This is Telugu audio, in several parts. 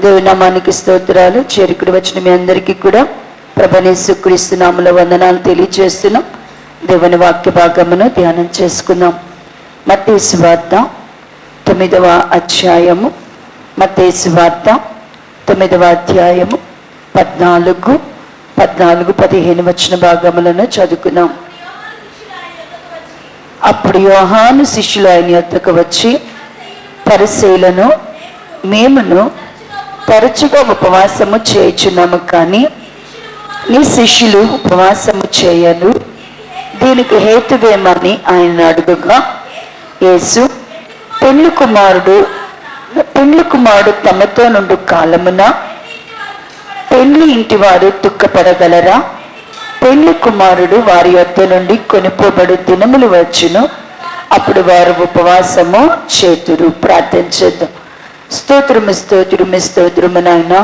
దేవుని నామానికి స్తోత్రాలు. చేరికడు వచ్చిన మీ అందరికీ కూడా ప్రభువైన యేసుక్రీస్తు నామములో వందనాలు తెలియజేస్తున్నాం. దేవుని వాక్య భాగమును ధ్యానం చేసుకుందాం. మత్తయి సువార్త 9వ అధ్యాయము, మత్తయి సువార్త 9వ అధ్యాయము 14-15 వచన భాగములను చదువుకున్నాం. అప్పుడు యోహాను శిష్యులు ఆయన యొద్దకు వచ్చి, పరిసయ్యులను మేమును తరచుగా ఉపవాసము చేయుచున్నాము, కానీ నీ శిష్యులు ఉపవాసము చేయరు, దీనికి హేతువేమని ఆయన అడుగగా, యేసు, పెండ్లి కుమారుడు తమతో నుండు కాలమున పెండ్లి ఇంటివారు దుఃఖపడగలరా? పెండ్లి కుమారుడు వారి యొద్ద నుండి కొనిపోబడు దినములు వచ్చును, అప్పుడు వారు ఉపవాసము చేతురు. ప్రార్థన చేద్దాం. స్తోత్రము నాయన,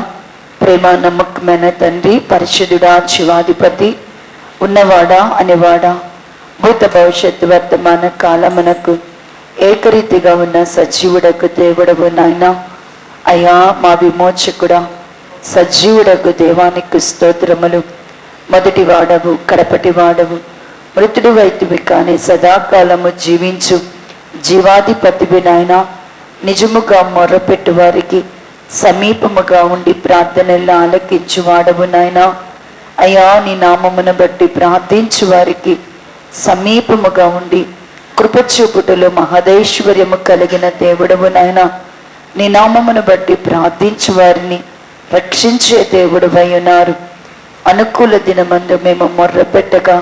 ప్రేమ నమ్మకమైన తండ్రి, పరిశుద్ధుడా, జీవాధిపతి, ఉన్నవాడా అనేవాడా, భూత భవిష్యత్తు వర్తమాన కాలమునకు ఏకరీతిగా ఉన్న సజీవుడకు దేవుడవు నాయన. అయ్యా మా విమోచకుడా, సజీవుడకు దేవానికి స్తోత్రములు. మొదటి వాడవు, కడపటి వాడవు, మృతుడు వైద్యువి కానీ సదాకాలము జీవించు జీవాధిపతివి నాయన. నిజముగా మొర్రపెట్టు వారికి సమీపముగా ఉండి ప్రార్థనలు ఆలకించు వాడవు నాయన. అయ్యా నీ నామమును బట్టి ప్రార్థించు వారికి సమీపముగా ఉండి కృపచూపుటలో మహదైశ్వర్యము కలిగిన దేవుడవు నాయన. నీ నామమును బట్టి ప్రార్థించు వారిని రక్షించే దేవుడవై ఉన్నారు. అనుకూల దినమందు మేము మొర్రపెట్టగా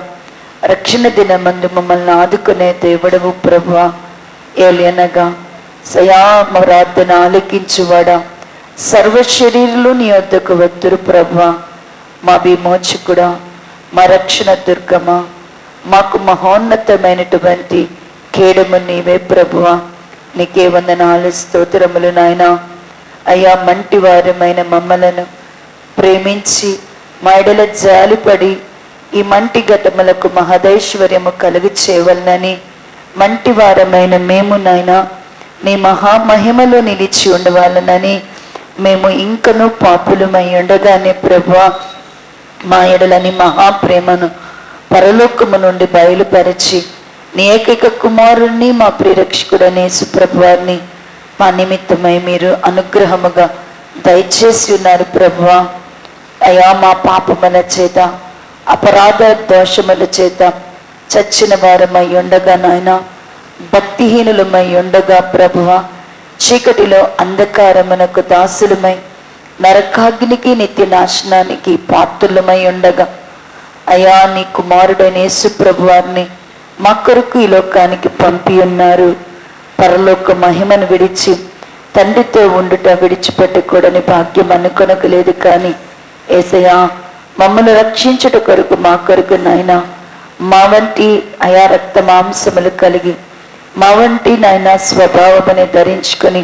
రక్షణ దినమందు మమ్మల్ని ఆదుకునే దేవుడవు ప్రభువా. ఏలియనగా సయామరాధన ఆలకించువాడా, సర్వ శరీరులు నీ వద్దకు వద్దురు ప్రభువా. మా విమోచకుడా, మా రక్షణ దుర్గమా, మాకు మహోన్నతమైనటువంటి కేడము నీవే ప్రభువా. నీకే వందనాలు, స్తోత్రములు నాయన. అయ్యా మంటి వారమైన మమ్మలను ప్రేమించి మా ఎడల జాలిపడి ఈ మంటి ఘటములకు మహదైశ్వర్యము కలుగు చేయవలనని మంటి వారమైన మేము నాయన నీ మహామహిమలో నిలిచి ఉండవాలనని మేము ఇంకనూ పాపులమై ఉండగానే ప్రభువా మా ఎడలని మహాప్రేమను పరలోకము నుండి బయలుపరిచి నీ ఏకైక కుమారుణ్ణి మా ప్రియరక్షకుడనే యేసుప్రభువారిని మా నిమిత్తమై మీరు అనుగ్రహముగా దయచేసి ఉన్నారు ప్రభువా. అయా మా పాపముల చేత అపరాధ దోషముల చేత చచ్చిన వారమై ఉండగా నాయన, భక్తిహీనులమై ఉండగా ప్రభువా, చీకటిలో అంధకారమునకు దాసులమై నరకాగ్నికి నిత్య నాశనానికి పాత్రులమై ఉండగా అయా నీ కుమారుడైన యేసు ప్రభువారిని మా కొరకు ఈ లోకానికి పంపి ఉన్నారు. పరలోక మహిమను విడిచి తండ్రితో ఉండుట విడిచిపెట్టకూడని భాగ్యం అనుకొనకలేదు, కానీ యేసయ్యా మమ్మల్ని రక్షించుట కొరకు మా కొరకు నాయన మా వంటి అయా రక్త మాంసములు కలిగి మా వంటి నాయన స్వభావమని ధరించుకొని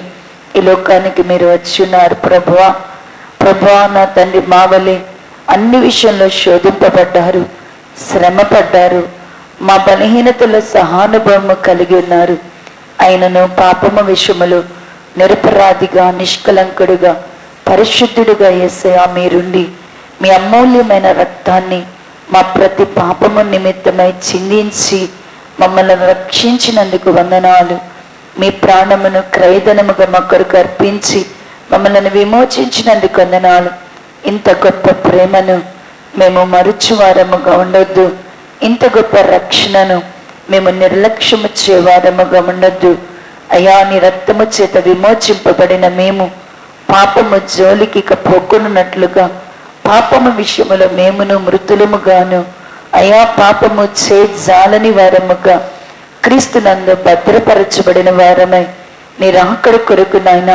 ఈ లోకానికి మీరు వచ్చి ఉన్నారు ప్రభువా. ప్రభువా నా తండ్రి, మా వలె అన్ని విషయంలో శోధింపబడ్డారు, శ్రమపడ్డారు, మా బలహీనతలో సహానుభవము కలిగి ఉన్నారు. ఆయనను పాపము విషయములు నిరపరాధిగా, నిష్కలంకుడుగా, పరిశుద్ధుడుగా యేసయ్యా మీరుండి మీ అమూల్యమైన రక్తాన్ని మా ప్రతి పాపము నిమిత్తమై చిందించి మమ్మల్ని రక్షించినందుకు వందనాలు. మీ ప్రాణమును క్రయధనముగా మా కొరకు అర్పించి మమ్మల్ని విమోచించినందుకు వందనాలు. ఇంత గొప్ప ప్రేమను మేము మరుచువారముగా ఉండొద్దు. ఇంత గొప్ప రక్షణను మేము నిర్లక్ష్యము చేయవారముగా ఉండొద్దు. అయా నీ రక్తము చేత విమోచింపబడిన మేము పాపము జోలికి పోకున్నట్లుగా పాపము విషయములో మేమును మృతులముగాను అయా పాపము చేజాలని వారముగా క్రీస్తునందు భద్రపరచబడిన వారమై నీ రాకడ కొరకు నాయన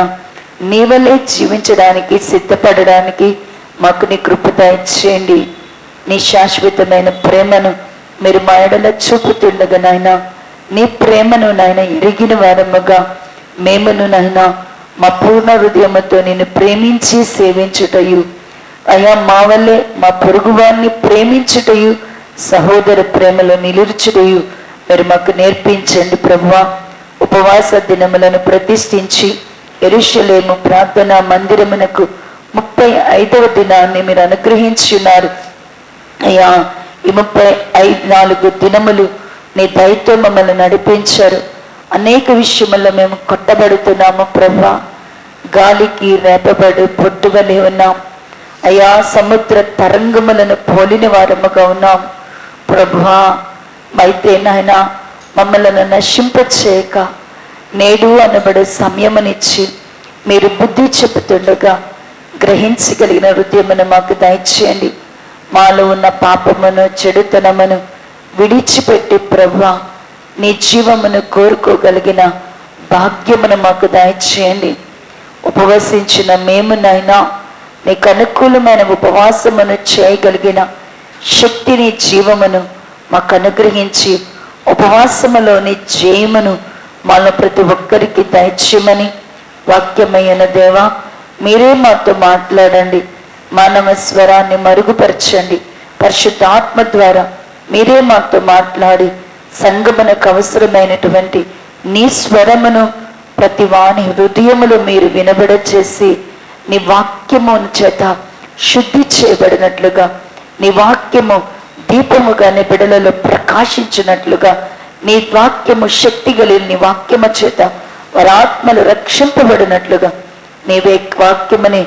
నీ వలే జీవించడానికి సిద్ధపడడానికి మాకు నీ కృప దయచేయండి. నీ శాశ్వతమైన ప్రేమను మీరు మా ఎడల చూపుతుండగా నాయన నీ ప్రేమను నాయన ఎరిగిన వారముగా మేమును నాయన మా పూర్ణ హృదయముతో నిన్ను ప్రేమించి సేవించుటయు, అయ్యా మా వల్లే మా పొరుగు వారిని ప్రేమించుటయు, సహోదర ప్రేమలో నిలుచుటయు మీరు మాకు నేర్పించండి ప్రభువా. ఉపవాస దినములను ప్రతిష్ఠించి యెరూషలేము ప్రార్థనా మందిరమునకు 35వ దినాన్ని మీరు అనుగ్రహించి ఉన్నారు అయ్యా. ఈ 34 దినములు నీ దయతో మమ్మల్ని నడిపించారు. అనేక విషయముల్లో మేము కొట్టబడుతున్నాము ప్రభా. గాలికి రేపబడి పొట్టువలే ఉన్నాం అయ్యా. సముద్ర తరంగములను పోలిన వారముగా ఉన్నాం ప్రభా. అయితే నాయన మమ్మల్ని నశింపచేయక నేడు అనబడే సమయమునిచ్చి మీరు బుద్ధి చెబుతుండగా గ్రహించగలిగిన హృదయమును మాకు దయచేయండి. మాలో ఉన్న పాపమును చెడుతనమును విడిచిపెట్టి ప్రభువా నీ జీవమును కోరుకోగలిగిన భాగ్యమును మాకు దయచేయండి. ఉపవసించిన మేమునైనా నీకు అనుకూలమైన ఉపవాసమును చేయగలిగిన శక్తిని జీవమును మాకు అనుగ్రహించి ఉపవాసములోని జయమును మాలో ప్రతి ఒక్కరికి దయచేయమని వాక్యమైన దేవా మీరే మాతో మాట్లాడండి. మానవ స్వరాన్ని మరుగుపరచండి. పరిశుద్ధాత్మ ద్వారా మీరే మాతో మాట్లాడి సంగమునకు అవసరమైనటువంటి నీ స్వరమును ప్రతి వాని హృదయములో మీరు వినబడ చేసి నీ వాక్యము చేత శుద్ధి చేయబడినట్లుగా నీ వాక్యము దీపముగా నీ బిడలలో ప్రకాశించినట్లుగా నీ వాక్యము శక్తి కలిగిన నీ వాక్యము చేత వారి ఆత్మలు రక్షింపబడినట్లుగా నీవే వాక్యముని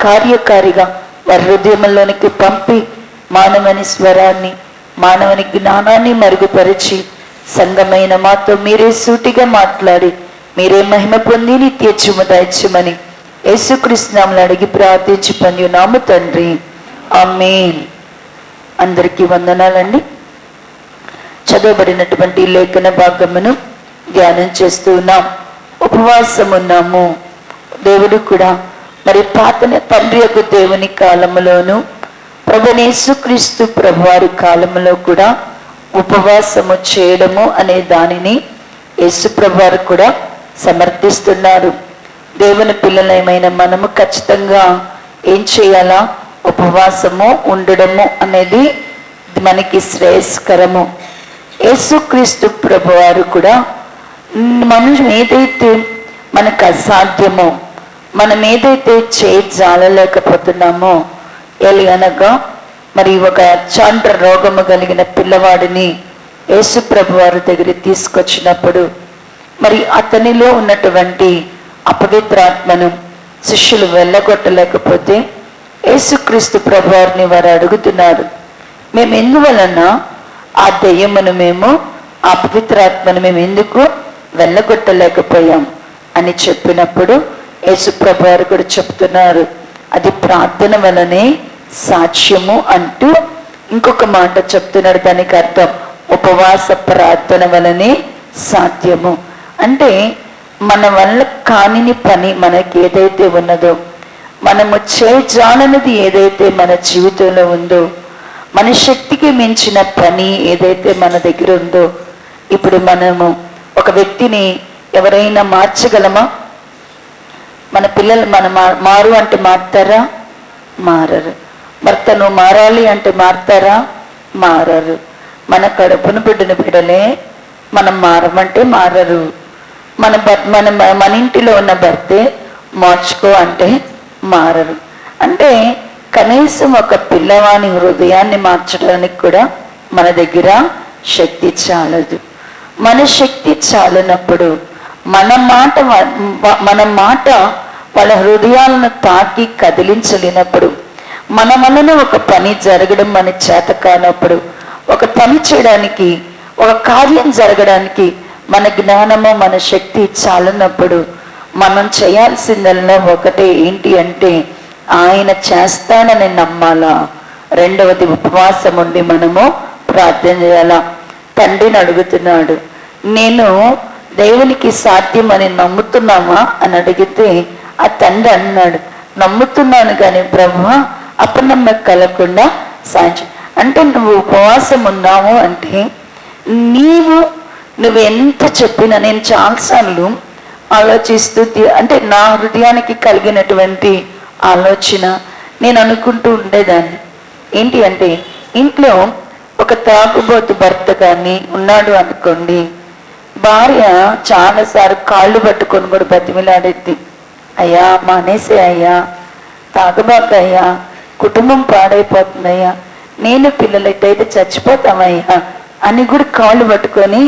కార్యకారిగా వారి హృదయంలోనికి పంపి మానవుని స్వరాన్ని మానవుని జ్ఞానాన్ని మరుగుపరిచి సంగమైన మాతో మీరే సూటిగా మాట్లాడి మీరే మహిమ పొంది నిత్యజీవము దయచేయమని యేసుక్రీస్తు నామములో అడిగి ప్రార్థించి పొందున్నాము తండ్రి, ఆమేన్. అందరికీ వందనాలండి. చదవబడినటువంటి లేఖన భాగమును ధ్యానం చేస్తూ ఉన్నాం. ఉపవాసం ఉన్నాము. దేవుడు కూడా మరి పాతన తండ్రి యొక్క దేవుని కాలములోను ప్రభువైన యేసుక్రీస్తు ప్రభువారి కాలములో కూడా ఉపవాసము చేయడము అనే దానిని యేసు ప్రభువారు కూడా సమర్థిస్తున్నారు. దేవుని పిల్లలమైన మనము ఖచ్చితంగా ఏం చేయాలా? ఉపవాసము ఉండడము అనేది మనకి శ్రేయస్కరము. యేసుక్రీస్తు ప్రభువారు కూడా మనం ఏదైతే మనకు అసాధ్యమో, మనం ఏదైతే చేయజాలలేకపోతున్నామో, ఎలాగనగా మరి ఒక అచాండ్ర రోగము కలిగిన పిల్లవాడిని యేసు ప్రభువారి దగ్గరికి తీసుకొచ్చినప్పుడు మరి అతనిలో ఉన్నటువంటి అపవిత్రాత్మను శిష్యులు వెళ్ళగొట్టలేకపోతే యేసుక్రీస్తు ప్రభువారిని వారు అడుగుతున్నారు, మేము ఎందువలన ఆ దెయ్యమును మేము ఆ పవిత్రాత్మను మేము ఎందుకు వెళ్ళగొట్టలేకపోయాం అని చెప్పినప్పుడు యేసు ప్రభువారు కూడా చెప్తున్నారు, అది ప్రార్థన వలనే సాక్ష్యము అంటూ ఇంకొక మాట చెప్తున్నాడు. దానికి అర్థం ఉపవాస ప్రార్థన వలనే సాధ్యము. అంటే మన వల్ల కానిని పని మనకి ఏదైతే ఉన్నదో, మనము చేయజాలనిది ఏదైతే మన జీవితంలో ఉందో, మన శక్తికి మించిన పని ఏదైతే మన దగ్గర ఉందో, ఇప్పుడు మనము ఒక వ్యక్తిని ఎవరైనా మార్చగలమా? మన పిల్లలు మారు అంటే మారుతారా? మారరు. భర్తను మారాలి అంటే మారుతారా? మారరు. మన కడుపును బిడ్డను బిడలే మనం మారమంటే మారరు. మన ఇంటిలో ఉన్న భర్తే మార్చుకో అంటే మారరు. అంటే కనీసం ఒక పిల్లవాని హృదయాన్ని మార్చడానికి కూడా మన దగ్గర శక్తి చాలదు. మన శక్తి చాలనప్పుడు మన మాట వాళ్ళ హృదయాలను తాకి కదిలించలేనప్పుడు, మన వలన ఒక పని జరగడం మన చేత కానప్పుడు, ఒక పని చేయడానికి, ఒక కార్యం జరగడానికి మన జ్ఞానము మన శక్తి చాలనప్పుడు మనం చేయాల్సిందల్లా ఒకటే, ఏంటి అంటే ఆయన చేస్తానని నమ్మాలా. రెండవది ఉపవాసం ఉండి మనము ప్రార్థన చేయాలా. తండ్రిని అడుగుతున్నాడు, నేను దేవునికి సాధ్యమని నమ్ముతున్నావా అని అడిగితే ఆ తండ్రి అన్నాడు, నమ్ముతున్నాను కానీ ప్రభువా అపనమ్మకం కలగకుండా సాధ్యం. అంటే నువ్వు ఉపవాసం ఉన్నావు అంటే నువ్వు ఎంత చెప్పినా, నేను చాలాసార్లు ఆలోచిస్తూ అంటే నా హృదయానికి కలిగినటువంటి ఆలోచన నేను అనుకుంటూ ఉండేదాన్ని, ఏంటి అంటే ఇంట్లో ఒక తాగుబోతు భర్త కానీ ఉన్నాడు అనుకోండి, భార్య చాలాసార్లు కాళ్ళు పట్టుకొని కూడా బతిమిలాడేది, అయ్యా మానేసే అయ్యా, తాగబాకయ్యా, కుటుంబం పాడైపోతుందయ్యా, నేను పిల్లలు ఎట్టయితే చచ్చిపోతామయ్యా అని కూడా కాళ్ళు పట్టుకొని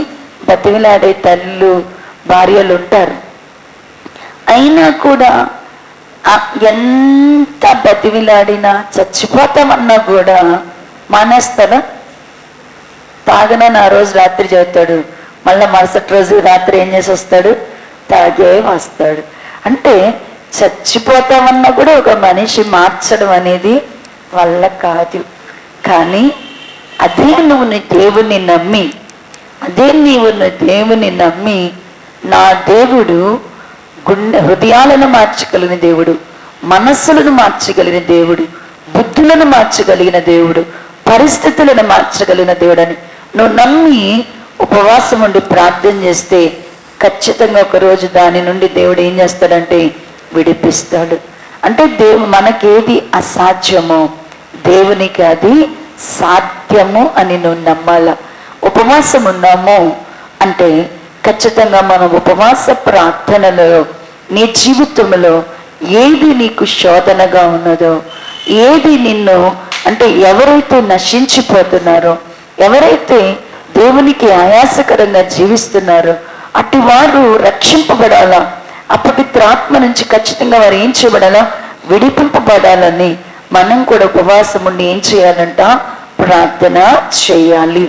బతిమిలాడే తల్లు భార్యలు ఉంటారు. అయినా కూడా ఎంత బతిమిలాడినా చచ్చిపోతామన్నా కూడా మానేస్తారా? తాగనని ఆ రోజు రాత్రి చదువుతాడు, మళ్ళీ మరుసటి రోజు రాత్రి ఏం చేసి వస్తాడు? తాగే వస్తాడు. అంటే చచ్చిపోతామన్నా కూడా ఒక మనిషి మార్చడం అనేది వల్ల కాదు. కానీ అదే నువ్వు నీ దేవుని నమ్మి, నా దేవుడు హృదయాలను మార్చగలిగిన దేవుడు, మనస్సులను మార్చగలిగిన దేవుడు, బుద్ధులను మార్చగలిగిన దేవుడు, పరిస్థితులను మార్చగలిగిన దేవుడు అని నువ్వు నమ్మి ఉపవాసం ఉండి ప్రార్థన చేస్తే ఖచ్చితంగా ఒకరోజు దాని నుండి దేవుడు ఏం చేస్తాడంటే విడిపిస్తాడు. అంటే మనకేది అసాధ్యమో దేవునికి అది సాధ్యము అని నువ్వు నమ్మాల. ఉపవాసం ఉన్నాము అంటే ఖచ్చితంగా మన ఉపవాస ప్రార్థనలో నీ జీవితంలో ఏది నీకు శోధనగా ఉన్నదో, ఏది నిన్ను అంటే ఎవరైతే నశించిపోతున్నారో, ఎవరైతే దేవునికి ఆయాసకరంగా జీవిస్తున్నారో అటు వారు రక్షింపబడాలా, అపవిత్రాత్మ నుంచి ఖచ్చితంగా వారు ఏం చేయబడాలా? విడిపింపబడాలని మనం కూడా ఉపవాసం ఉండి ఏం చేయాలంట? ప్రార్థన చేయాలి.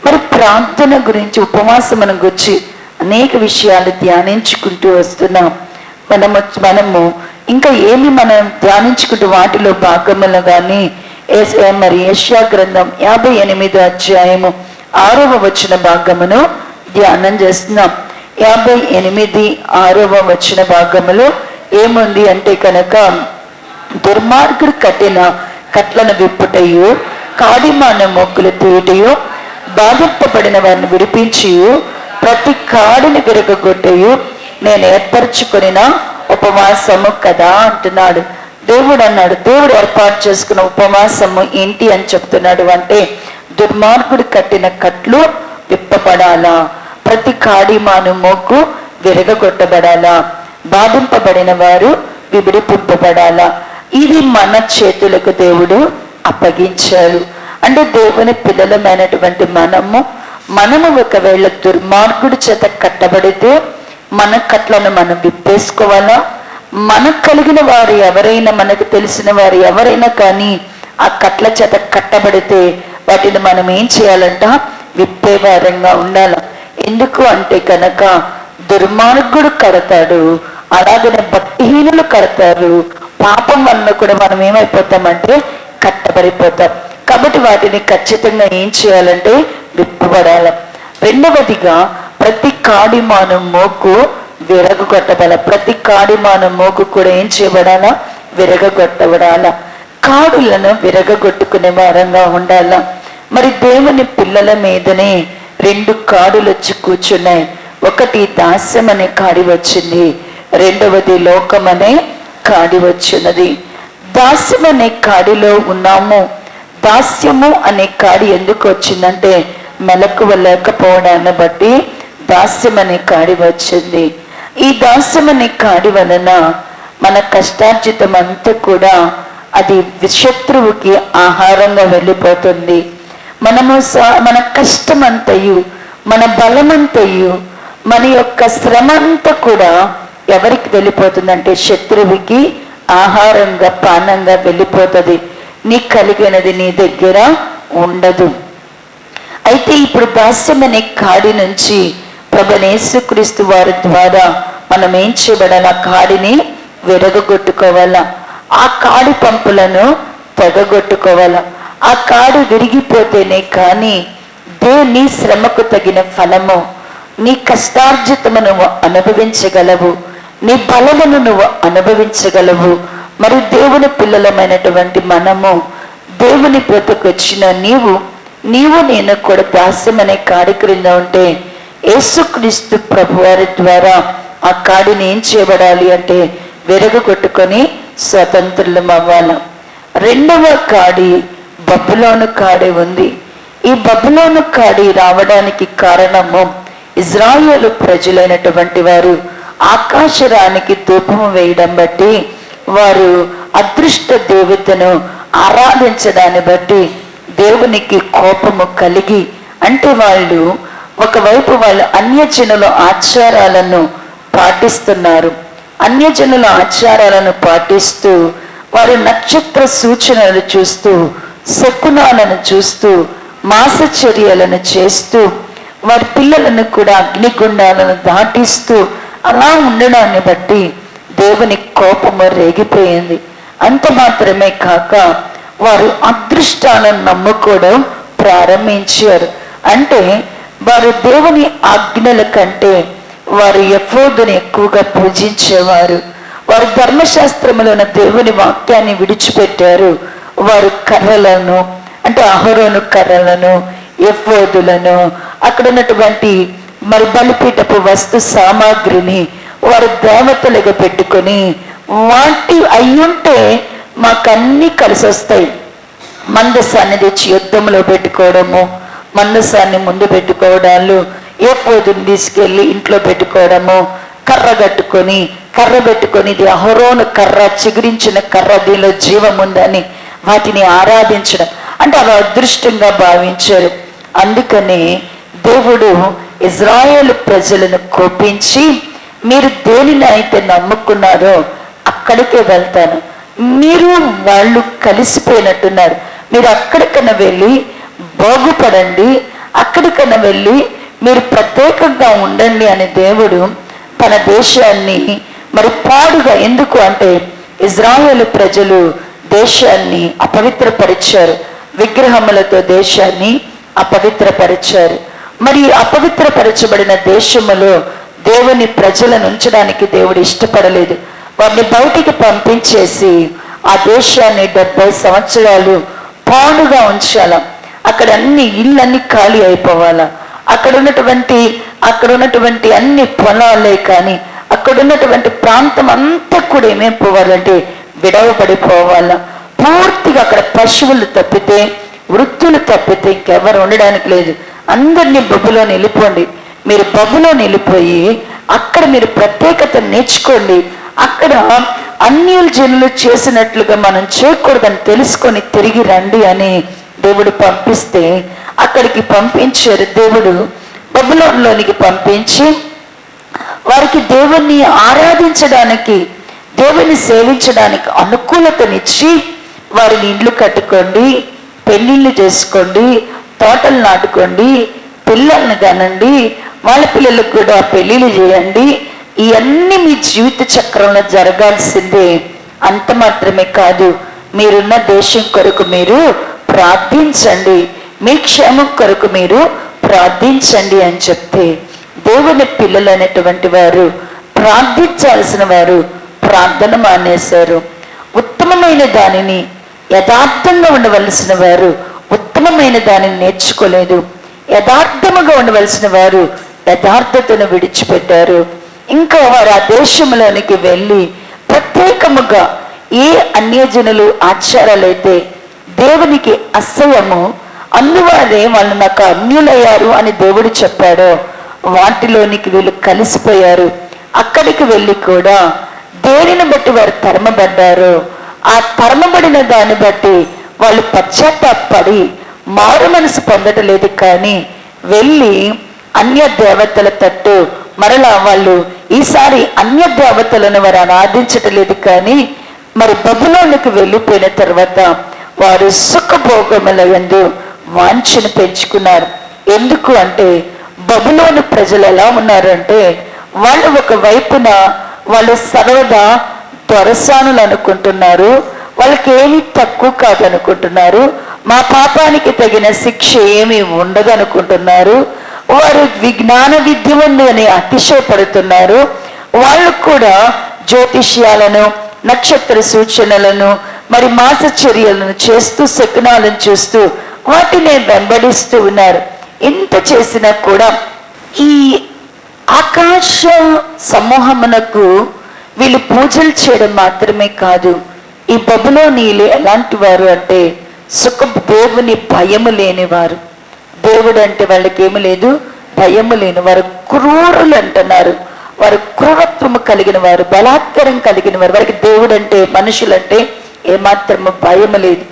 మరి ప్రార్థన గురించి ఉపవాసం మనం గురించి అనేక విషయాలు ధ్యానించుకుంటూ వస్తున్నాం. మనము ఇంకా ఏమి మనం ధ్యానించుకుంటూ వాటిలో భాగములు కానీ మరి యెషయా గ్రంథం 58వ అధ్యాయము 6వ వచన భాగమును ధ్యానం చేస్తున్నాం. 58 6వ వచన భాగములో ఏముంది అంటే కనుక, దుర్మార్గుడు కట్టిన కట్లను విప్పుటయు, కాడిమాన మొక్కులు తీయటయు, బాధింపబడిన వారిని విడిపించి ప్రతి కాడిని విరగొట్టయు నేను ఏర్పరచుకున్న ఉపవాసము కదా అంటున్నాడు. దేవుడు అన్నాడు, దేవుడు ఏర్పాటు చేసుకున్న ఉపవాసము ఏంటి అని చెప్తున్నాడు అంటే, దుర్మార్గుడు కట్టిన కట్లు విప్పబడాలా, ప్రతి కాడిమాను మోకు విరగొట్టబడాలా, బాధింపబడిన వారు విడిపింపబడాలా. ఇది మన చేతులకు దేవుడు అప్పగించారు. అంటే దేవుని పిల్లలమైనటువంటి మనము ఒకవేళ దుర్మార్గుడి చేత కట్టబడితే మన కట్లను మనం విప్పేసుకోవాలా. మనకు కలిగిన వారు ఎవరైనా, మనకు తెలిసిన వారు ఎవరైనా కానీ ఆ కట్ల చేత కట్టబడితే వాటిని మనం ఏం చేయాలంట? విప్పేవారంగా ఉండాల. ఎందుకు అంటే కనుక దుర్మార్గుడు కడతాడు, అలాగనే భక్తిహీనులు కడతారు. పాపం వల్ల కూడా మనం ఏమైపోతామంటే కట్టబడిపోతాం. కాబట్టి వాటిని ఖచ్చితంగా ఏం చేయాలంటే విప్పబడాల. రెండవదిగా ప్రతి కాడిమాను మోకు విరగొట్టబడాల. ప్రతి కాడిమాను మోకు కూడా ఏం చేయబడాలా? విరగొట్టబడాల. కాడులను విరగొట్టుకునే వారంగా ఉండాల. మరి దేవుని పిల్లల మీదనే 2 కాడులు వచ్చి కూర్చున్నాయి. ఒకటి దాస్యం అనే కాడి వచ్చింది, రెండవది లోకం అనే కాడి వచ్చినది. దాస్యం అనే కాడిలో ఉన్నాము. దాస్యము అనే కాడి ఎందుకు వచ్చిందంటే మెలకువ లేకపోవడాన్ని బట్టి దాస్యం అనే కాడి వచ్చింది. ఈ దాస్యం అనే కాడి వలన మన కష్టార్జితం అంతా కూడా అది శత్రువుకి ఆహారంగా వెళ్ళిపోతుంది. మన కష్టమంతయు, మన బలమంతయు, మన యొక్క శ్రమ అంతా కూడా ఎవరికి వెళ్ళిపోతుందంటే శత్రువుకి ఆహారంగా, పానంగా వెళ్ళిపోతుంది. నీకు కలిగినది నీ దగ్గర ఉండదు. అయితే ఇప్పుడు దాస్యం అనే కాడి నుంచి ప్రభువైన యేసుక్రీస్తు వారి ద్వారా మనం ఏం చేయబడాలి? ఆ కాడిని విరగొట్టుకోవాలా, ఆ కాడి పంపులను తెగగొట్టుకోవాలా. ఆ కాడు విరిగిపోతేనే కానీ నీ శ్రమకు తగిన ఫలము, నీ కష్టార్జితము నువ్వు అనుభవించగలవు, నీ బలమును నువ్వు అనుభవించగలవు. మరి దేవుని పిల్లలమైనటువంటి మనము, దేవుని బ్రతుకొచ్చిన నీవు నేను కూడా దాస్యం అనే కాడి క్రింద ఉంటే యేసుక్రీస్తు ప్రభువారి ద్వారా ఆ కాడిని ఏం చేయబడాలి అంటే విరగొట్టుకొని స్వతంత్రులం అవ్వాలి. రెండవ కాడి బబులోను కాడి ఉంది. ఈ బబులోను కాడి రావడానికి కారణము ఇజ్రాయేలు ప్రజలైనటువంటి వారు ఆకాశరానికి ధూపము వేయడం బట్టి వారు అదృష్ట దేవతను ఆరాధించడాన్ని బట్టి దేవునికి కోపము కలిగి, అంటే వాళ్ళు ఒకవైపు వాళ్ళు అన్యజనుల ఆచారాలను పాటిస్తున్నారు. అన్యజనుల ఆచారాలను పాటిస్తూ వారు నక్షత్ర సూచనలు చూస్తూ, శకునాలను చూస్తూ, మాసచర్యలను చేస్తూ, వారి పిల్లలను కూడా అగ్నిగుండాలను దాటిస్తూ అలా ఉండడాన్ని బట్టి దేవుని కోపము రేగిపోయింది. అంత మాత్రమే కాక వారు అదృష్టాలను నమ్ముకోవడం ప్రారంభించారు. అంటే వారు దేవుని ఆజ్ఞల కంటే వారు ఎఫోదుని ఎక్కువగా పూజించేవారు. వారు ధర్మశాస్త్రములో ఉన్న దేవుని వాక్యాన్ని విడిచిపెట్టారు. వారు కర్రలను, అంటే అహరోను కర్రలను, ఎఫోదులను, అక్కడ ఉన్నటువంటి మరి బలిపీఠపు వస్తు సామాగ్రిని వారు దేవతలుగా పెట్టుకొని, వాటి అయ్యుంటే మాకన్నీ కలిసి వస్తాయి. మందసాన్ని తెచ్చి యుద్ధంలో పెట్టుకోవడము, మందసాన్ని ముందు పెట్టుకోవడాలు, ఎఫోదుని తీసుకెళ్ళి ఇంట్లో పెట్టుకోవడము, కర్ర పెట్టుకొని ఇది అహరోను కర్ర, చిగురించిన కర్ర, దీనిలో జీవం ఉందని వాటిని ఆరాధించడం, అంటే అవి అదృష్టంగా భావించారు. అందుకని దేవుడు ఇజ్రాయేలు ప్రజలను కోపించి, మీరు దేనిని అయితే నమ్ముకున్నారో అక్కడికే వెళ్తాను, మీరు వాళ్ళు కలిసిపోయినట్టున్నారు, మీరు అక్కడికన్నా వెళ్ళి బాగుపడండి, అక్కడికన్నా వెళ్ళి మీరు ప్రత్యేకంగా ఉండండి అని దేవుడు తన దేశాన్ని మరి పాడుగా, ఎందుకు అంటే ఇజ్రాయేలు ప్రజలు దేశాన్ని అపవిత్రపరిచారు, విగ్రహములతో దేశాన్ని అపవిత్రపరిచారు. మరి అపవిత్రపరచబడిన దేశములో దేవుని ప్రజలను ఉంచడానికి దేవుడు ఇష్టపడలేదు. వారిని బయటికి పంపించేసి ఆ దేశాన్ని 70 సంవత్సరాలు పాడుగా ఉంచాల. అక్కడ అన్ని ఇళ్ళన్నీ ఖాళీ అయిపోవాలా, అక్కడ ఉన్నటువంటి అన్ని పొలాలే కానీ అక్కడ ఉన్నటువంటి ప్రాంతం అంతా కూడా ఏమైపోవాలంటే విడవబడిపోవాలా. పూర్తిగా అక్కడ పశువులు తప్పితే, వృత్తులు తప్పితే ఇంకెవరు ఉండడానికి లేదు. అందరినీ బబులో వెళ్ళిపోండి, మీరు బబులో వెళ్ళిపోయి అక్కడ మీరు ప్రత్యేకత నేర్చుకోండి, అక్కడ అన్యుల జనులు చేసినట్లుగా మనం చేయకూడదని తెలుసుకొని తిరిగి రండి అని దేవుడు పంపిస్తే అక్కడికి పంపించారు. దేవుడు బబులోనులోనికి పంపించి వారికి దేవుణ్ణి ఆరాధించడానికి, దేవుని సేవించడానికి అనుకూలతనిచ్చి వారిని ఇండ్లు కట్టుకోండి, పెళ్ళిళ్ళు చేసుకోండి, తోటలు నాటుకోండి, పిల్లల్ని కనండి, వాళ్ళ పిల్లలకు కూడా పెళ్ళిళ్ళు చేయండి, ఇవన్నీ మీ జీవిత చక్రంలో జరగాల్సిందే. అంత మాత్రమే కాదు, మీరున్న దేశం కొరకు మీరు ప్రార్థించండి, మీ క్షేమం కొరకు మీరు ప్రార్థించండి అని చెప్తే దేవుని పిల్లలు అనేటువంటి వారు, ప్రార్థించాల్సిన వారు ప్రార్థన మానేశారు. ఉత్తమమైన దానిని, యథార్థంగా ఉండవలసిన వారు ఉత్తమమైన దానిని నేర్చుకోలేదు. యథార్థముగా ఉండవలసిన వారు యథార్థతను విడిచిపెట్టారు. ఇంకా వారు ఆ దేశంలోనికి వెళ్ళి ప్రత్యేకముగా ఏ అన్యజనులు ఆచారాలైతే దేవునికి అసహ్యము, అందువారే వాళ్ళు నాకు అన్యులయ్యారు అని దేవుడు చెప్పాడో వాటిలోనికి వీళ్ళు కలిసిపోయారు. అక్కడికి వెళ్ళి కూడా దేనిని బట్టి వారు తరమబడ్డారో ఆ తరమబడిన దాన్ని బట్టి వాళ్ళు పశ్చాత్తాపడి మారు మనసు పొందటలేదు. కానీ వెళ్ళి అన్య దేవతల తట్టు మరలా వాళ్ళు ఈసారి అన్య దేవతలను వారు ఆరాధించటలేదు. కానీ మరి బబులోనికి వెళ్ళిపోయిన తర్వాత వారు సుఖభోగముల యందు వాంఛను పెంచుకున్నారు. ఎందుకు అంటే బబులోను ప్రజలు ఎలా ఉన్నారంటే వాళ్ళు ఒక వైపున వాళ్ళు సర్వదా దొరసానులు అనుకుంటున్నారు, వాళ్ళకి ఏమీ తక్కువ కాదనుకుంటున్నారు, మా పాపానికి తగిన శిక్ష ఏమీ ఉండదు అనుకుంటున్నారు, వారు విజ్ఞాన విద్య ఉంది అని అతిశయపడుతున్నారు. వాళ్ళు కూడా జ్యోతిష్యాలను, నక్షత్ర సూచనలను, మరి మాసచర్యలను చేస్తూ, శకునాలను చూస్తూ వాటిని వెంబడిస్తూ ఉన్నారు. ఇంత చేసినా కూడా ఈ ఆకాశ సమూహమునకు వీళ్ళు పూజలు చేయడం మాత్రమే కాదు, ఈ బబులోనీయులు ఎలాంటి వారు అంటే దేవుని భయము లేనివారు. దేవుడు అంటే వాళ్ళకి ఏమి లేదు, భయము లేని వారు, క్రూరులు అంటున్నారు. వారు క్రూరత్వము కలిగిన వారు, బలాత్కారం కలిగిన వారు. వారికి దేవుడు అంటే, మనుషులంటే ఏమాత్రము భయం లేదు.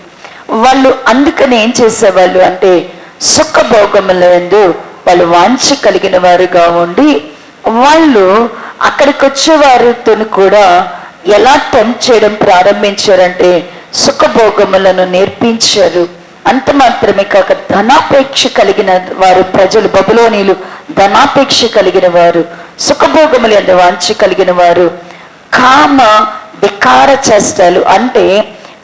వాళ్ళు అందుకని ఏం చేసేవాళ్ళు అంటే సుఖభోగములందు వాళ్ళు వాంఛ కలిగిన వారుగా ఉండి, వాళ్ళు అక్కడికి వచ్చే వారితో కూడా ఎలా టెంప్ట్ చేయడం ప్రారంభించారంటే సుఖభోగములను నేర్పించారు. అంత మాత్రమే కాక ధనాపేక్ష కలిగిన వారు ప్రజలు, బబులోనీలు ధనాపేక్ష కలిగిన వారు, సుఖభోగములు అంటే వాంఛ కలిగిన వారు, కామ వికార చేష్టాలు అంటే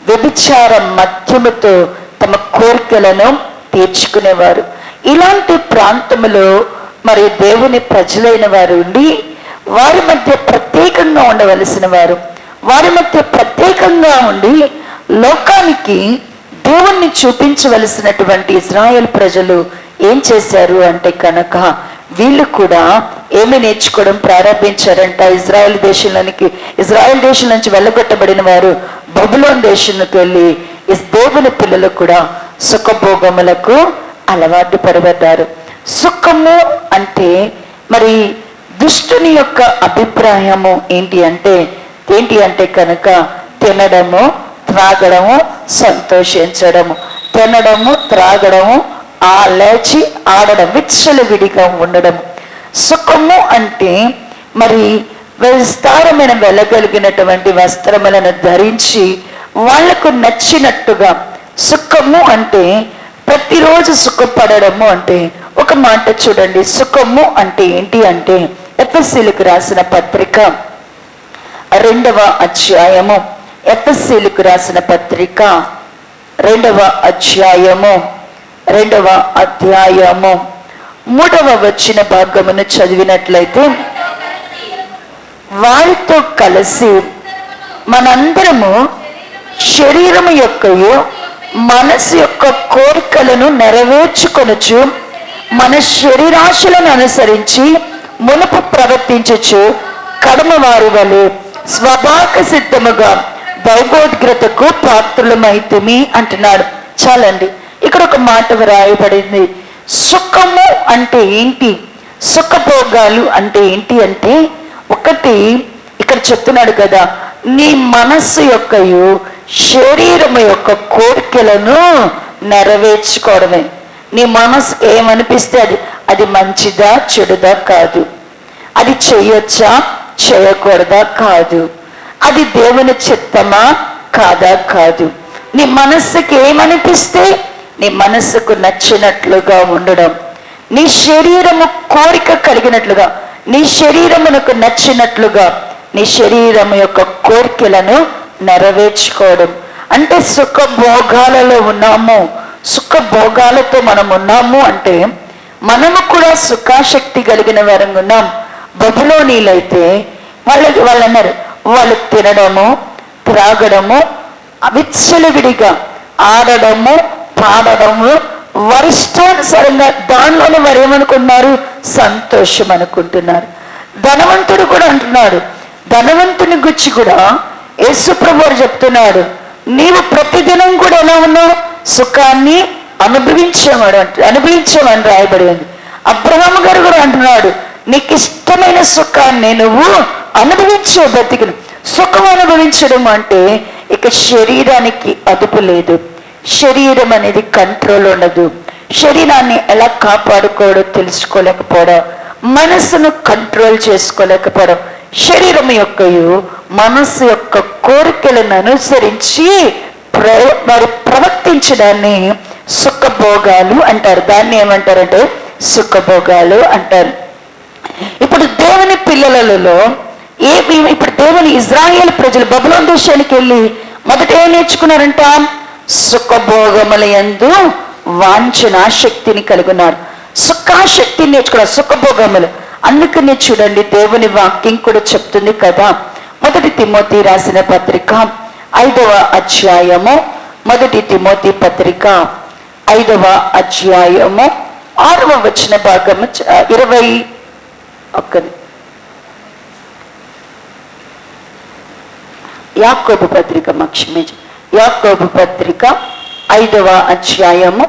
వ్యభిచార మద్యముతో తమ కోరికలను తీర్చుకునేవారు. ఇలాంటి ప్రాంతములో మరి దేవుని ప్రజలైన వారు ఉండి వారి మధ్య ప్రత్యేకంగా ఉండవలసిన వారు, వారి మధ్య ప్రత్యేకంగా ఉండి లోకానికి దేవుణ్ణి చూపించవలసినటువంటి ఇజ్రాయెల్ ప్రజలు ఏం చేశారు అంటే కనుక వీళ్ళు కూడా ఏమి నేర్చుకోవడం ప్రారంభించారంట. ఇజ్రాయెల్ దేశం నుంచి వెళ్ళగొట్టబడిన వారు బబులోన్ దేశానికి వెళ్ళి దేవుని పిల్లలు కూడా సుఖభోగములకు అలవాటు పడబడ్డారు. సుఖము అంటే మరి దుష్టుని యొక్క అభిప్రాయము ఏంటి అంటే కనుక తినడము, త్రాగడము, సంతోషించడము, తినడము, త్రాగడము, లేచి ఆడడం, విచ్చలవిడిగా ఉండడం. సుఖము అంటే మరి విస్తారమైన వెళ్ళగలిగినటువంటి వస్త్రములను ధరించి వాళ్లకు నచ్చినట్టుగా. సుఖము అంటే ప్రతిరోజు సుఖపడము అంటే ఒక మాట చూడండి. సుఖము అంటే ఏంటి అంటే ఎఫెసీయులకు రాసిన పత్రిక 2వ అధ్యాయము, ఎఫెసీయులకు రాసిన పత్రిక 2వ అధ్యాయము 3వ వచన భాగమును చదివినట్లయితే, వారితో కలిసి మనందరము శరీరము యొక్కయు మనసు యొక్క కోరికలను నెరవేర్చుకొనుచు మన శరీరాశలను అనుసరించి మునుపు ప్రవర్తించుచు కడమ వారి వలె స్వభావ సిద్ధముగా దైవోద్గ్రతకు పాత్రులమైతిమి అంటున్నాడు. చాలండి, ఇక్కడ ఒక మాట వ్రాయబడింది. సుఖము అంటే ఏంటి, సుఖభోగాలు అంటే ఏంటి అంటే, ఒకటి ఇక్కడ చెప్తున్నాడు కదా, నీ మనస్సు యొక్కయు శరీరము యొక్క కోరికలను నెరవేర్చుకోవడమే. నీ మనసు ఏమనిపిస్తే అది మంచిదా చెడుదా కాదు, అది చేయొచ్చా చేయకూడదా కాదు, అది దేవుని చిత్తమా కాదా కాదు. నీ మనస్సుకి ఏమనిపిస్తే నీ మనస్సుకు నచ్చినట్లుగా ఉండడం, నీ శరీరము కోరిక కలిగినట్లుగా, నీ శరీరమునకు నచ్చినట్లుగా నీ శరీరము యొక్క కోరికలను నెరవేర్చుకోవడం అంటే సుఖభోగాలలో ఉన్నాము. సుఖభోగాలతో మనం ఉన్నాము అంటే మనము కూడా సుఖాశక్తి కలిగిన వారంగా ఉన్నాం. బబులోనీలైతే వాళ్ళు అన్నారు, వాళ్ళు తినడము, త్రాగడము, విచ్చలవిడిగా ఆడడము, పాడడము, వరిష్టానుసారంగా దానిలోనే వారు ఏమనుకున్నారు, సంతోషం అనుకుంటున్నారు. ధనవంతుడు కూడా అంటున్నాడు, ధనవంతుని గురించి కూడా యేసు ప్రభువు చెప్తున్నాడు, నీవు ప్రతిదినం కూడా ఎలా ఉన్నావు, సుఖాన్ని అనుభవించామని రాయబడి ఉంది. అబ్రహాము గారు కూడా అంటున్నాడు, నీకు ఇష్టమైన సుఖాన్ని నువ్వు అనుభవించే బ్రతికిను. సుఖం అనుభవించడం అంటే ఇక శరీరానికి అదుపు లేదు, శరీరం అనేది కంట్రోల్ ఉండదు, శరీరాన్ని ఎలా కాపాడుకోవడం తెలుసుకోలేకపోవడం, మనసును కంట్రోల్ చేసుకోలేకపోవడం, శరీరం యొక్కయు మనసు యొక్క కోరికలను అనుసరించి వారు ప్రవర్తించడాన్ని సుఖభోగాలు అంటారు. దాన్ని ఏమంటారంటే సుఖభోగాలు అంటారు. ఇప్పుడు దేవుని పిల్లలలో ఇప్పుడు దేవుని ఇజ్రాయేల్ ప్రజలు బబులోను దేశానికి వెళ్ళి మొదట ఏం నేర్చుకున్నారంట, సుఖభోగముల యందు వాంఛనాశక్తిని కలిగినారు. సుఖాశక్తిని నేర్చుకున్నారు, సుఖభోగములు. అందుకని చూడండి, దేవుని వాక్యం కూడా చెప్తుంది కదా, 1 తిమోతి రాసిన పత్రిక 5వ అధ్యాయము, 1 తిమోతి పత్రిక 5వ అధ్యాయము 6వ వచన భాగము 21. యాకోబు పత్రిక యాకోబు పత్రిక 5వ అధ్యాయము,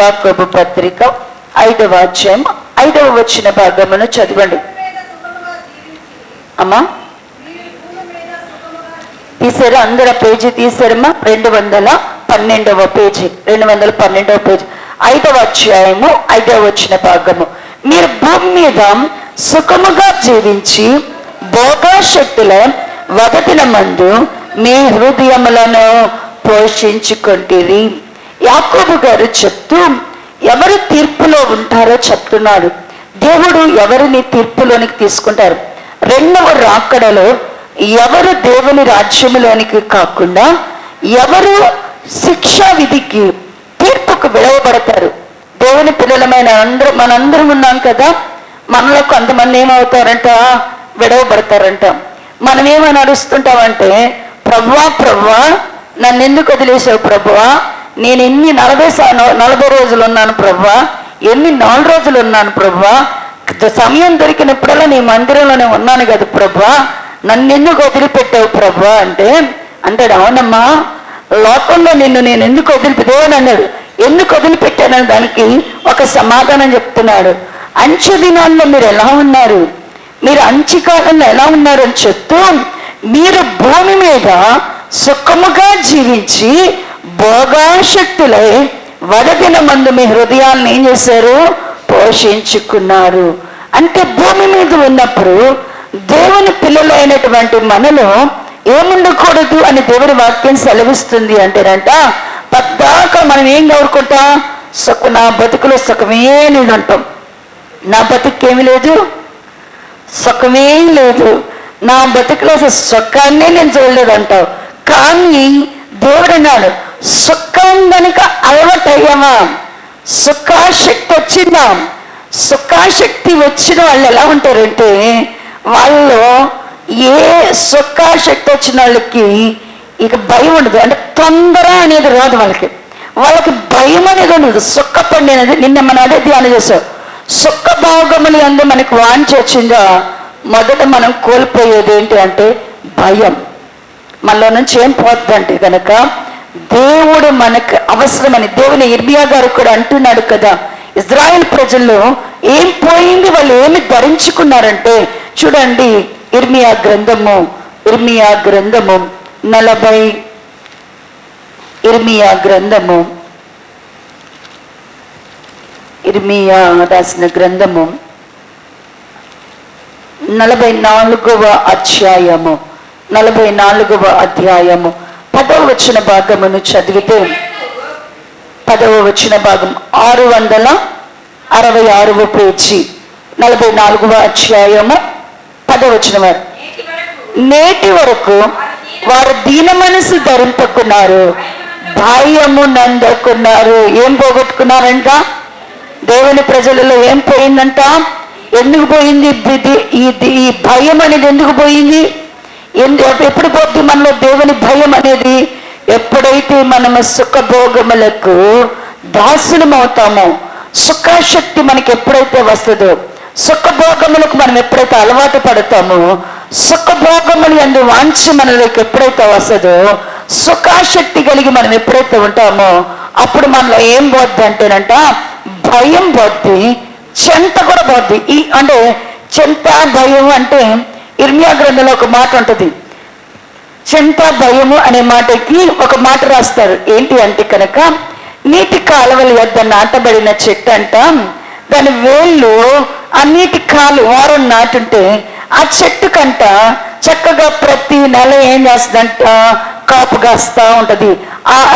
యాకోబు పత్రిక 5వ అధ్యాయము 5వ వచన భాగమును చదవండి. అమ్మా తీసారు, అందరూ పేజీ తీసారమ్మా. 212వ పేజీ, 212వ పేజీ, 5వ అధ్యాయము 5వ వచన భాగము. మీరు భూమి మీద సుఖముగా జీవించి భోగాశక్తుల వదటిన మందు మీ హృదయములను పోషించుకొంటిరి. యాకోబు గారు చెప్తూ ఎవరు తీర్పులో ఉంటారో చెప్తున్నాడు. దేవుడు ఎవరిని తీర్పులోనికి తీసుకుంటారు? రెండవ రాకడలో ఎవరు దేవుని రాజ్యములోనికి కాకుండా ఎవరు శిక్షా విధికి తీర్పుకు విడవబడతారు? దేవుని పిల్లలమైన మనందరం ఉన్నాం కదా, మనలో కొంతమంది ఏమవుతారంట? విడవబడతారంట. మనం ఏమని అడుస్తుంటామంటే, ప్రభువా ప్రభువా నన్ను ఎందుకు వదిలేసావు ప్రభువా, నేను ఎన్ని 40 రోజులు ఉన్నాను ప్రభువా, ఎన్ని 4 రోజులు ఉన్నాను ప్రభువా, సమయం దొరికినప్పుడల్లా నీ మందిరంలోనే ఉన్నాను కదా ప్రభువా, నన్ను ఎందుకు వదిలిపెట్టావు ప్రభువా అంటే అంటాడు, అవునమ్మా లోకంలో నిన్ను నేను ఎందుకు వదిలిపెట్టావు అన్నాడు. ఎందుకు వదిలిపెట్టానని దానికి ఒక సమాధానం చెప్తున్నాడు. అంచె దినాల్లో మీరు ఎలా ఉన్నారు, మీరు అంచెకాలంలో ఎలా ఉన్నారు అని చెప్తూ, మీరు భూమి మీద సుఖముగా జీవించి భోగాశక్తులై వదదిన మందు మీ హృదయాలను ఏం చేశారు? పోషించుకున్నారు. అంటే భూమి మీద ఉన్నప్పుడు దేవుని పిల్లలైనటువంటి మనలో ఏముండకూడదు అని దేవుని వాక్యం సెలవిస్తుంది అంటేనంట, పద్దాక మనం ఏం కోరుకుంటాం? నా బతుకులో సుఖమే లేదు అంటాం. నా బతుకేమి లేదు, సుఖమే లేదు, నా బతుకులో సుఖాన్నే నేను చూడలేదు అంటావు. కానీ దేవుడు అన్నాడు, సుఖం కనుక అలవాటయ్యామా, సుఖాశక్తి వచ్చిందా, సుఖాశక్తి వచ్చిన వాళ్ళు ఎలా ఉంటారంటే, వాళ్ళు ఏ సుఖాశక్తి వచ్చిన వాళ్ళకి ఇక భయం ఉండదు. అంటే తొందర అనేది రాదు వాళ్ళకి, వాళ్ళకి భయం అనేది ఉండదు. సుఖపడి అనేది నిన్న మనం అదే ధ్యానం చేసాం. సుఖ భాగములు అందు మనకి వాంచి వచ్చిందా, మొదట మనం కోల్పోయేది ఏంటి అంటే భయం. మనలో నుంచి ఏం పోద్దంటే కనుక దేవుడు మనకు అవసరమని దేవుని ఇర్మియా గారు కూడా అంటున్నాడు కదా, ఇజ్రాయెల్ ప్రజల్లో ఏం పోయింది, వాళ్ళు ఏమి ధరించుకున్నారంటే చూడండి, ఇర్మియా గ్రంథము 40 ఇర్మియా రాసిన గ్రంథము 44వ అధ్యాయము 10వ వచన భాగమును చదివితే, 10వ వచన భాగం 666వ పేజీ 44వ అధ్యాయము 10వ వచనం వారు, నేటి వరకు వారు దీన మనసు ధరింపుకున్నారు, భయము నందుకున్నారు. ఏం పోగొట్టుకున్నారంట? దేవుని ప్రజలలో ఏం పోయిందంట? ఎందుకు పోయింది ఈ భయం అనేది? ఎందుకు పోయింది? ఎప్పుడు పోద్ది మనలో దేవుని భయం అనేది? ఎప్పుడైతే మనము సుఖభోగములకు దాసులం అవుతామో, సుఖాశక్తి మనకి ఎప్పుడైతే వస్తుందో, సుఖభోగములకు మనం ఎప్పుడైతే అలవాటు పడతామో, సుఖభోగములు అందు వాంఛ మనలోకి ఎప్పుడైతే వస్తుందో, సుఖాశక్తి కలిగి మనం ఎప్పుడైతే ఉంటామో, అప్పుడు మనలో ఏం పోద్ది అంటేనంట, భయం పోద్ది, చెంత కూడా పోద్ది. అంటే చెంత భయం అంటే ఇర్మియా గ్రంథంలో ఒక మాట ఉంటుంది. చెంత భయము అనే మాటకి ఒక మాట రాస్తారు. ఏంటి అంటే కనుక, నీటి కాలువల వద్ద నాటబడిన చెట్టు అంట, దాని వేళ్ళు ఆ నీటి వారం నాటుంటే ఆ చెట్టు కంట చక్కగా ప్రతి నెల ఏం చేస్తుందంట? కాపు కాస్తా ఉంటది.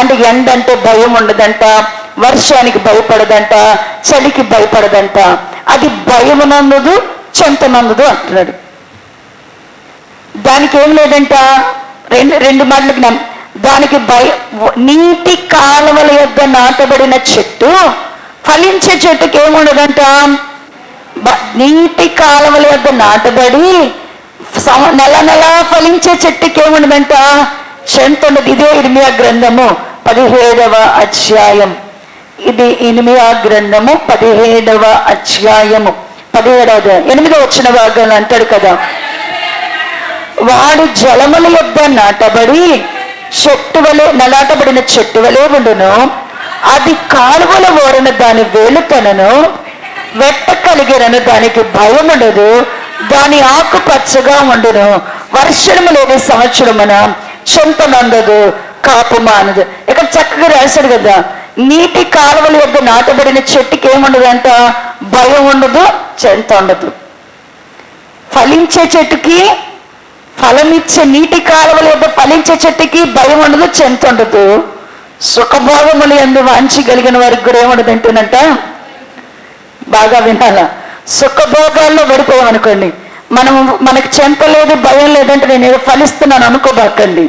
అంటే ఎండ అంటే భయం ఉండదంట, వర్షానికి భయపడదంట, చలికి భయపడదంట. అది భయమునందుదు, చెంతనందుదు అంటున్నాడు. దానికి ఏం లేదంట, రెండు మాటలకు దానికి నీటి కాలువల యొద్ద నాటబడిన చెట్టు, ఫలించే చెట్టుకి ఏముండదంట? నీటి కాలువల యొద్ద నాటబడి నెల నెల ఫలించే చెట్టుకి ఏముండదంట? చెంత ఉండదు. ఇదే ఇర్మియా గ్రంథము 17వ అధ్యాయం. ఇది ఇర్మియా గ్రంథము 17వ అధ్యాయము 8వ వచన భాగంలో అంటాడు కదా, వాడు జలముల యొద్ద నాటబడి చెట్టు వలె నలాటబడిన చెట్టు వలె ఉండును, అది కాలువల ఓరన దాని వేలుతనను వెట్ట కలిగినను, దానికి భయం ఉండదు, దాని ఆకు పచ్చగా ఉండును, వర్షము లేని సంవత్సరమున చెంతనందదు, కాపు మానదు. ఇక్కడ చక్కగా రాశాడు కదా, నీటి కాలువల యొద్ద నాటబడిన చెట్టుకి ఏముండదంట, భయం ఉండదు, చెంత ఉండదు. ఫలించే చెట్టుకి, ఫలమిచ్చే నీటి కాలువల యొద్ద ఫలించే చెట్టుకి భయం ఉండదు, చెంత ఉండదు. సుఖభోగములు ఎందు వాంఛగలిగిన వారికి కూడా ఏముండదంటేనంట, బాగా వినాలా, సుఖభోగాల్లో పడిపోయామనుకోండి, మనకు చెంత లేదు, భయం లేదంటే నేను ఏదో ఫలిస్తున్నాను అనుకోబాకండి.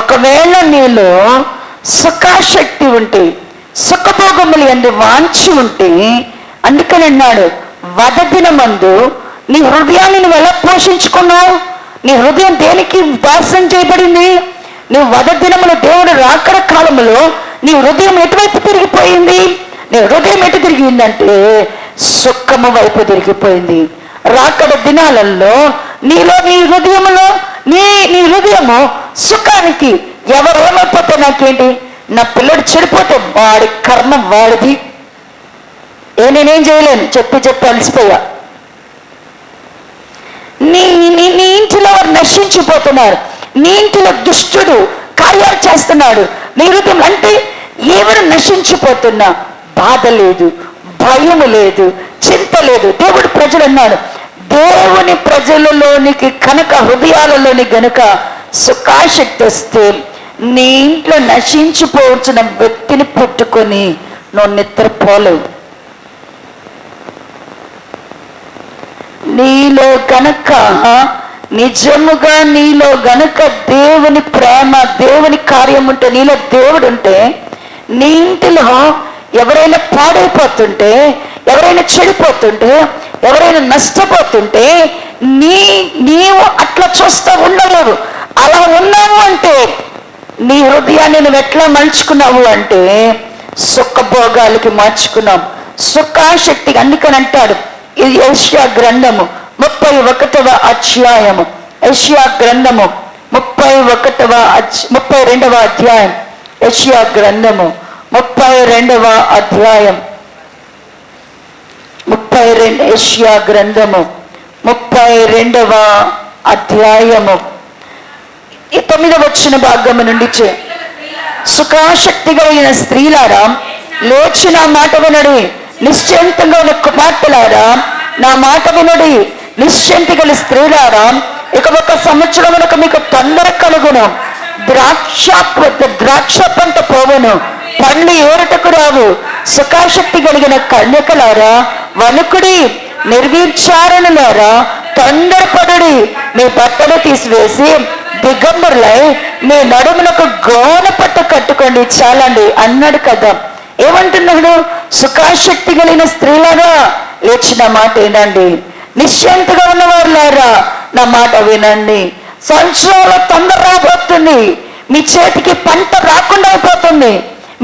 ఒకవేళ నీలో సుఖాశక్తి ఉంటే, సుఖభోగములు ఎందు వాంఛి ఉంటే, అందుకని అన్నాడు, వదదినమందు నీ హృదయాన్ని నువ్వు ఎలా పోషించుకున్నావు? నీ హృదయం దేనికి దాసం చేయబడింది? నువ్వు వదదినములు దేవుడు రాకడ కాలంలో నీ హృదయం ఎటువైపు తిరిగిపోయింది? నీ హృదయం ఎటు తిరిగిందంటే సుఖము వైపు తిరిగిపోయింది. రాకడ దినాలలో నీలో నీ హృదయంలో నీ హృదయము సుఖానికి, ఎవరేమైపోతే నాకేంటి, నా పిల్లడు చెడిపోతే వాడి కర్మ వాడిది, నేనేం చేయలేను, చెప్పి అలసిపోయా. నీ ఇంటిలో వారు నశించిపోతున్నారు, నీ ఇంటిలో దుష్టుడు కార్యాలు చేస్తున్నాడు, నీ హృదయం అంటే ఎవరు నశించిపోతున్నా బాధ లేదు, భయము లేదు, చింత లేదు. దేవుడు ప్రజలు అన్నాడు, దేవుని ప్రజలలోనికి కనుక, హృదయాలలోని గనుక సుఖాశక్తి వస్తే నీ ఇంట్లో నశించిపోవచ్చిన వ్యక్తిని పుట్టుకొని నువ్వు నిద్రపోలేవు. నీలో గనక నిజముగా నీలో గనక దేవుని ప్రేమ, దేవుని కార్యం ఉంటే, నీలో దేవుడు ఉంటే, నీ ఇంటిలో ఎవరైనా పాడైపోతుంటే, ఎవరైనా చెడిపోతుంటే, ఎవరైనా నష్టపోతుంటే నీవు అట్లా చూస్తూ ఉండలేవు. అలా ఉన్నావు అంటే నీ హృదయాన్ని నువ్వు ఎట్లా మలుచుకున్నావు అంటే సుఖభోగాలకి మార్చుకున్నావు, సుఖాశక్తికి. అందుకని అంటాడు, ఇది యెషయా గ్రంథము 31వ అధ్యాయము, యెషయా గ్రంథము 32వ అధ్యాయం, యెషయా గ్రంథము 32వ అధ్యాయం, 32 యెషయా గ్రంథము 32వ అధ్యాయము 9వ వచన భాగము నుండి, సుఖాశక్తి కలిగిన స్త్రీలారా లేచి నా మాట వినడి, నిశ్చయంతంగా ఉన్న కుమార్తెలారా నా మాట వినడి, నిశ్చయంతి గల స్త్రీలారా ఇక 1 సంవత్సరమునకు మీకు తొందర కలుగును, ద్రాక్ష పంట పోవును, పండ్లు ఏరుటకు రావు. సుఖాశక్తి కలిగిన కన్యకలారా వణుకుడి, నిర్విచారణలారా తొందరపడుడి, మీ బట్టలు తీసివేసి దిగంబరులై మీ నడుమునకు గోన పట్టు కట్టుకోండి చాలండి అన్నాడు కదా. ఏమంటున్నాడు? సుఖాశక్తి కలిగిన స్త్రీలారా లేచిన మాట వినండి, నిశ్చయంతగా ఉన్నవారులారా నా మాట వినండి. సంవత్సరంలో తొందర రాబోతుంది, మీ చేతికి పంట రాకుండా అయిపోతుంది.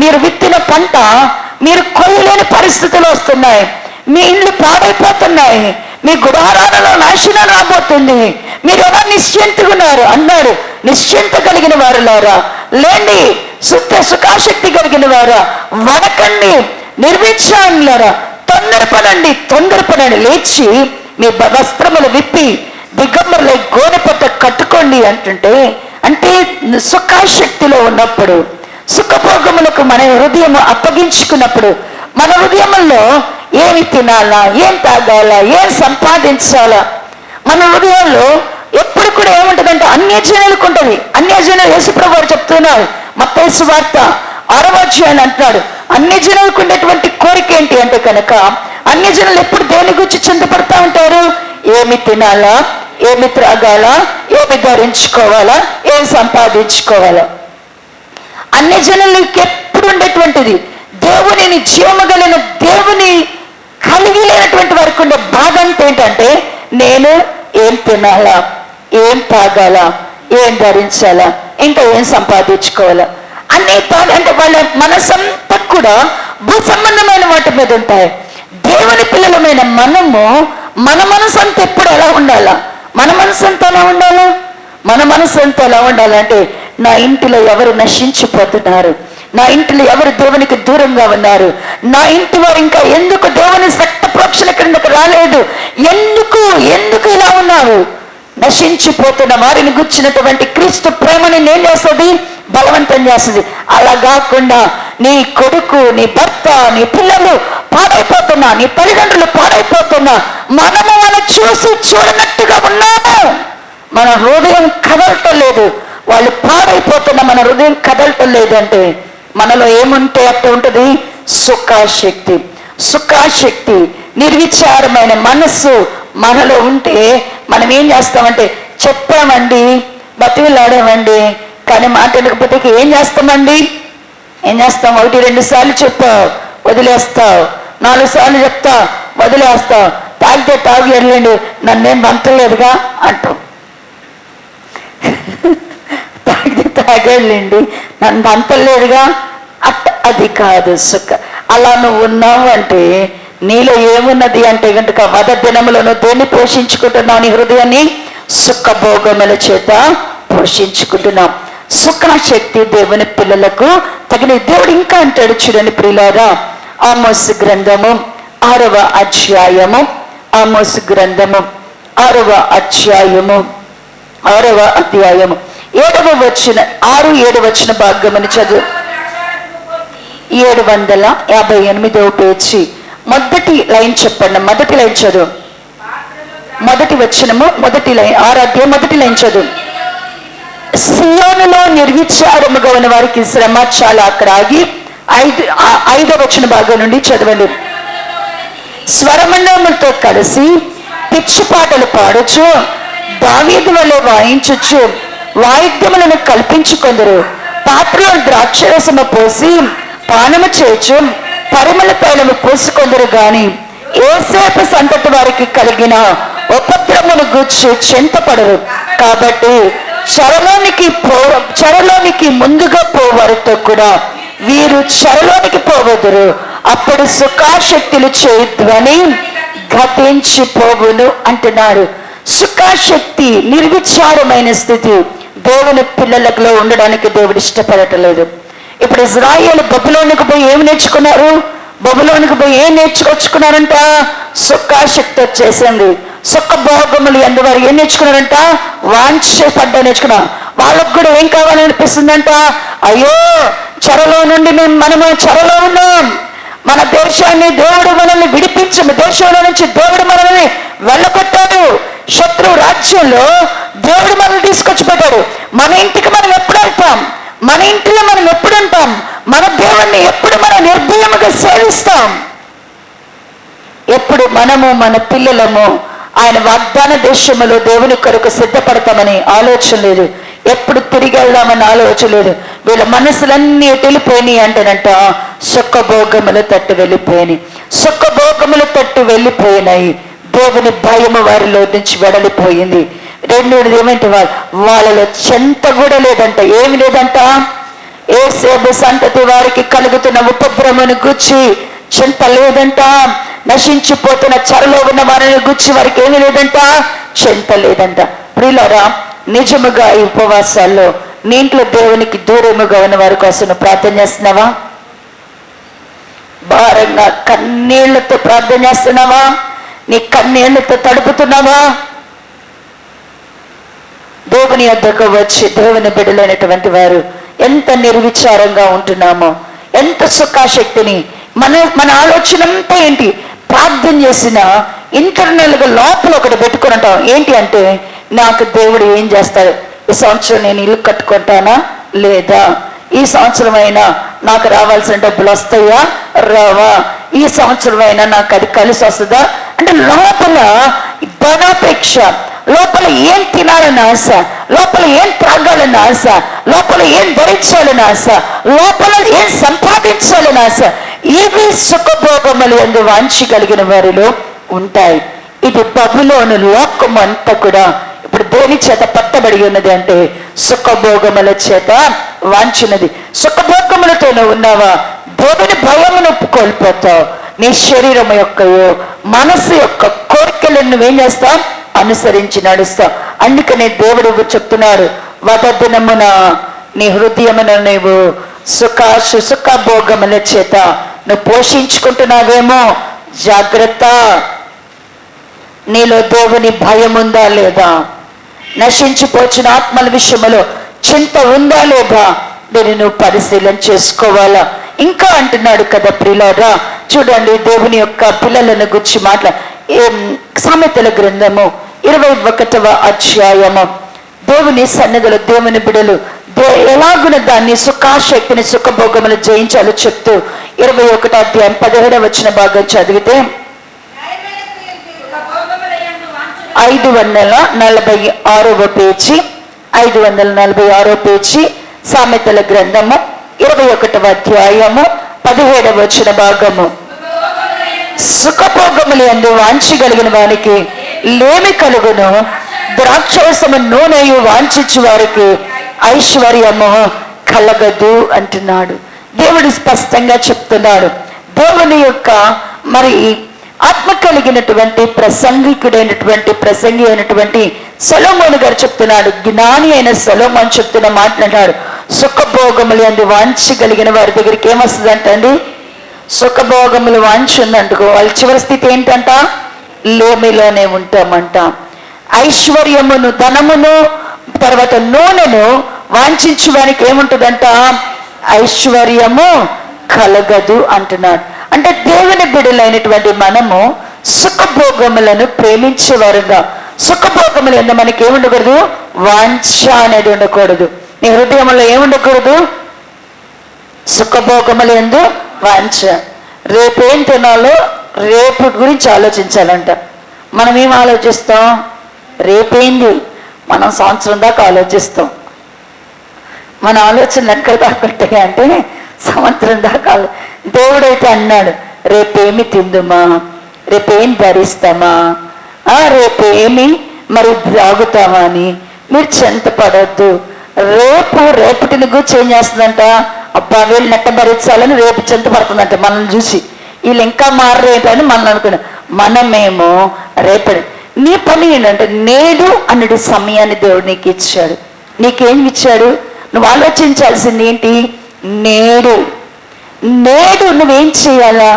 మీరు విత్తిన పంట మీరు కొయ్యలేని పరిస్థితులు వస్తున్నాయి, మీ ఇళ్ళు పాడైపోతున్నాయి, మీ గుడారాలలో నాశనం రాబోతుంది. మీరు ఎలా నిశ్చయంతగా ఉన్నారు అన్నాడు. నిశ్చయంత కలిగిన వారులారా లేండి, సుఖాశక్తి కలిగిన వారా వనకండి, నిర్విచారణలారా తొందరపడండి, లేచి మీ వస్త్రములు విప్పి దిగంబరులై గోనెపట్ట కట్టుకోండి అంటుంటే, అంటే సుఖాశక్తిలో ఉన్నప్పుడు, సుఖభోగములకు మన హృదయం అప్పగించుకున్నప్పుడు, మన హృదయంలో ఏమి తినాలా, ఏం తాగాలా, ఏం సంపాదించాలా, మన హృదయంలో ఎప్పుడు కూడా ఏముంటుందంటే అన్యజనులకు ఉంటుంది. అన్యజనులు యేసుప్రభు వారు చెప్తున్నారు, మత్తయి సువార్త 6వ అధ్యాయం అంటున్నాడు, అన్యజనులకు ఉండేటువంటి కోరిక ఏంటి అంటే కనుక, అన్యజనులు ఎప్పుడు దేని గురించి చింతపడతా ఉంటారు? ఏమి తినాలా, ఏమి త్రాగాలా, ఏమి ధరించుకోవాలా, ఏం సంపాదించుకోవాలా. అన్యజనులకి ఎప్పుడు ఉండేటువంటిది దేవుని, జీవము కలిగిన దేవుని కలిగి లేనటువంటి వారికి ఉండే బాధ అంటే ఏంటంటే, నేను ఏం తినాలా, ఏం తాగాలా, ఏం ధరించాలా, ఇంకా ఏం సంపాదించుకోవాలా అనే బాధ. అంటే వాళ్ళ మనసంతా కూడా భూ సంబంధమైన వాటి మీద ఉంటాయి. దేవుని పిల్లలమైన మనము, మన మనసు అంతా ఎప్పుడు ఎలా ఉండాలా, మన మనసు అంతా ఎలా ఉండాలా, మన మనసు అంతా ఎలా ఉండాలంటే, నా ఇంటిలో ఎవరు నశించిపోతున్నారు, నా ఇంటిలో ఎవరు దేవునికి దూరంగా ఉన్నారు, నా ఇంటి వారు ఇంకా ఎందుకు దేవుని రక్త ప్రోక్షణ క్రిందకు రాలేదు, ఎందుకు ఇలా ఉన్నారు? నశించిపోతున్న వారిని గుర్చినటువంటి క్రీస్తు ప్రేమని నేను చేస్తుంది, బలవంతం చేస్తుంది. అలా కాకుండా నీ కొడుకు, నీ భర్త, నీ పిల్లలు పాడైపోతున్నా, నీ తల్లిదండ్రులు పాడైపోతున్నా, మనము వాళ్ళని చూసి చూడనట్టుగా ఉన్నాము. మన హృదయం కదలటం లేదు. వాళ్ళు పాడైపోతున్నా మన హృదయం కదలటం లేదంటే మనలో ఏముంటే అట్లా ఉంటుంది? సుఖాశక్తి, నిర్విచారమైన మనస్సు మనలో ఉంటే మనం ఏం చేస్తామంటే, చెప్పామండి, బతిలాడామండి, కానీ మాట వినకపోతే ఏం చేస్తాం? 1-2 సార్లు చెప్పావు, వదిలేస్తావు. 4 సార్లు చెప్తా, వదిలేస్తావు. తాగితే తాగి వెళ్ళండి, నన్నేం బంతలేదుగా అంటాం. తాగితే తాగెళ్ళండి, నన్ను బంతలేదుగా అది కాదు సుఖ. అలా నువ్వు ఉన్నావు అంటే నీలో ఏమున్నది అంటే కనుక వద దినములను దేన్ని పోషించుకుంటున్నావు? నీ హృదయాన్ని సుఖభోగముల చేత పోషించుకుంటున్నాం. సుఖాశక్తి దేవుని పిల్లలకు తగిన. దేవుడు ఇంకా అంటాడు చూడండి ప్రియులారా, ఆమోసు గ్రంథము 6వ అధ్యాయము, ఆమోసు గ్రంథము 6వ అధ్యాయము 6-7 వచన భాగమని చదువు. 758వ పేజీ మొదటి లైన్ చెప్పండి. మొదటి లైన్ చదువు. మొదటి వచనము, మొదటి లైన్, 6వ అధ్యాయం మొదటి లైన్ చదువు. సియోనులో నిర్విచారముగా ఉన్న వారికి శ్రమ చాలా. అక్కడ ఆగి 5వ వచన భాగం నుండి చదవండి. స్వరమండలములతో కలిసి పిచ్చి పాటలు పాడుచు దావీదు వలె వాయించుచు వాయిద్యములను కల్పించుకొందరు. పాత్రలో ద్రాక్షరసము పోసి పానము చేచు పరిమళ తైలము పూసుకొందరు గాని యోసేపు సంతతి వారికి కలిగిన ఉపద్రవమును గూర్చి చింతపడరు. కాబట్టి చెరలోనికి ముందుగా పోవారితో కూడా వీరు చెరలోనికి పోవదురు. అప్పుడు సుఖాశక్తులు చేయద్వని గతించిపోవును అంటున్నాడు. సుఖాశక్తి, నిర్విచారమైన స్థితి దేవుని పిల్లలలో ఉండడానికి దేవుడు ఇష్టపడటలేదు. ఇప్పుడు ఇజ్రాయేలు బబులోనికి పోయి ఏం నేర్చుకున్నారు? బబులోనికి పోయి ఏం నేర్చుకొచ్చుకున్నారంట? సుఖాశక్తి వచ్చేసింది. సుఖభోగములు ఎందువారు ఏం నేర్చుకున్నారంట? వాంఛపడ్డ నేర్చుకున్నారు. వాళ్ళకు కూడా ఏం కావాలనిపిస్తుందంట? అయ్యో, చెరలో నుండి మనము చెరలో ఉన్నాం, మన దేశాన్ని దేవుడు మనల్ని విడిపించి దేశంలో నుంచి దేవుడు మనల్ని వెళ్ళగొట్టాడు. శత్రు రాజ్యంలో దేవుడు మనల్ని తీసుకొచ్చి పెట్టాడు. మన ఇంటికి మనం ఎప్పుడు వెళ్తాం? మన ఇంటిలో మనం ఎప్పుడు ఉంటాం? మన దేవుణ్ణి ఎప్పుడు మనం నిర్భయముగా సేవిస్తాం? ఎప్పుడు మనము మన పిల్లలము ఆయన వాగ్దాన దేశములో దేవుని కొరకు సిద్ధపడతామని ఆలోచన లేదు. ఎప్పుడు తిరిగి వెళ్దామని ఆలోచన లేదు. వీళ్ళ మనసులన్నీ వెళ్ళిపోయినాయి అంటేనంట సుఖభోగములు తట్టు వెళ్ళిపోయినాయి. దేవుని భయము వారిలో నుంచి వెడలిపోయింది. రెండోది ఏమంటే వాళ్ళలో చెంత కూడా లేదంట. ఏమి లేదంట? యోసేపు సంతతి వారికి కలుగుతున్న ఉపద్రవమును గుచ్చి చింత లేదంట. నశించిపోతున్న చెరలో ఉన్న వారిని గుచ్చి వారికి ఏమి లేదంట? చింత లేదంట. ప్రియులారా, నిజముగా ఈ ఉపవాసాల్లో నీ ఇంట్లో దేవునికి దూరముగా ఉన్న వారి కోసం ప్రార్థన చేస్తున్నావా? భారంగా కన్నీళ్లతో ప్రార్థన చేస్తున్నావా? నీ కన్నీళ్లతో తడుపుతున్నావా? దేవుని వద్దకు వచ్చి దేవుని బిడ్డలైనటువంటి వారు ఎంత నిర్విచారంగా ఉంటున్నామో, ఎంత సుఖాశక్తిని మన ఆలోచన అంతా ఏంటి? ప్రార్థన చేసిన ఇంటర్నల్ గా లోపల ఒకటి పెట్టుకుని ఉంటాం. ఏంటి అంటే, నాకు దేవుడు ఏం చేస్తాడు? ఈ సంవత్సరం నేను ఇల్లు కట్టుకుంటానా లేదా? ఈ సంవత్సరం అయినా నాకు రావాల్సిన డబ్బులు వస్తాయా రావా? ఈ సంవత్సరం అయినా నాకు అది కలిసి వస్తుందా? అంటే లోపల ధనాపేక్ష, లోపల ఏం తినాలని ఆశ, లోపల ఏం త్రాగాలని ఆశ, లోపల ఏం ధరించాలని ఆశ, లోపల ఏం సంపాదించాలని ఆశ. ఇవి సుఖభోగములు ఎందు వాంఛ కలిగిన వారిలో ఉంటాయి. ఇది బబులోను లోకం అంతా కూడా ఇప్పుడు దేని చేత పట్టబడి ఉన్నది అంటే సుఖభోగముల చేత వాంఛినది. సుఖభోగములతో నువ్వు ఉన్నావా? దేవుని భయమును కోల్పోతావు. నీ శరీరం యొక్క మనసు యొక్క కోరికలను నువ్వేం చేస్తావు? అనుసరించి నడుస్తావు. అందుకనే దేవుడు చెప్తున్నాడు, వద దినమున నీ హృదయమున నీవు సుఖభోగముల చేత నువ్వు పోషించుకుంటున్నావేమో, జాగ్రత్త. నీలో దేవుని భయం ఉందా లేదా? నశించిపోచిన ఆత్మల విషయంలో చింత ఉందా లేదా? దీన్ని నువ్వు పరిశీలన చేసుకోవాలా. ఇంకా అంటున్నాడు కదా ప్రియులారా, చూడండి దేవుని యొక్క పిల్లలను గురించి సామెతల గ్రంథము 21వ అధ్యాయము. దేవుని సన్నిధిలో దేవుని బిడలు ఎలాగున దాన్ని సుఖాశక్తిని సుఖభోగములు జయించాలో చెప్తూ 21వ అధ్యాయం 17వ వచన భాగం చదివితే 546వ పేజీ 546వ పేజీ సామెతల గ్రంథము 21వ అధ్యాయము 17వ వచన భాగము. సుఖభోగములు యందు వాంఛగలిగిన వారికి లేమి కలుగును, ద్రాక్షరసము నూనెయు వాంఛించు వారికి ఐశ్వర్యము కలగదు అంటున్నాడు. దేవుడు స్పష్టంగా చెప్తున్నాడు. దేవుని యొక్క మరి ఆత్మ కలిగినటువంటి ప్రసంగి అయినటువంటి సొలొమోను గారు చెప్తున్నాడు, జ్ఞాని అయిన సొలొమోను చెప్తున్న మాట్లాడాడు, సుఖభోగములు యందు వాంఛగలిగిన వారి దగ్గరికి ఏమొస్తుందంటండి? సుఖభోగములు వాంఛ ఉందంటుకో, వాళ్ళ చివరి స్థితి ఏంటంట? లేమిలోనే ఉంటామంట. ఐశ్వర్యమును, ధనమును, తర్వాత నూనెను వాంఛించు వారికి ఏముంటుందంట? ఐశ్వర్యము కలగదు అంటున్నాడు. అంటే దేవుని బిడ్డలైనటువంటి మనము సుఖభోగములను ప్రేమించేవారుగా, సుఖభోగములు ఎందు మనకి ఏముండకూడదు? వాంఛ అనేది ఉండకూడదు. నీ హృదయంలో ఏముండకూడదు? సుఖభోగములు ఎందు వాంఛ. రేపేం తినాలో రేపు గురించి ఆలోచించాలంట. మనం ఏం ఆలోచిస్తాం? రేపేంది? మనం సంవత్సరం దాకా ఆలోచిస్తాం. మన ఆలోచనలు ఎక్కడ దాకా ఉంటాయి అంటే సంవత్సరం దాకా. దేవుడైతే అన్నాడు, రేపేమి తిందుమా, రేపేం ధరిస్తామా, రేపేమి మరి తాగుతామా అని మీరు చింతపడద్దు. రేపటిని గురించి ఏం చేస్తుందంట? అబ్బా వీళ్ళు నెట్ట భరించాలని రేపు చింతపడుతుందంట మనల్ని చూసి. వీళ్ళు ఇంకా మారేటని మనం అనుకున్నాం. మనమేమో రేపటి. నీ పని ఏంటంటే నేడు అన్నటి సమయాన్ని దేవుడు నీకు ఇచ్చాడు. నీకేం ఇచ్చాడు? నువ్వు ఆలోచించాల్సింది ఏంటి? నేడు నువ్వేం చేయాలా?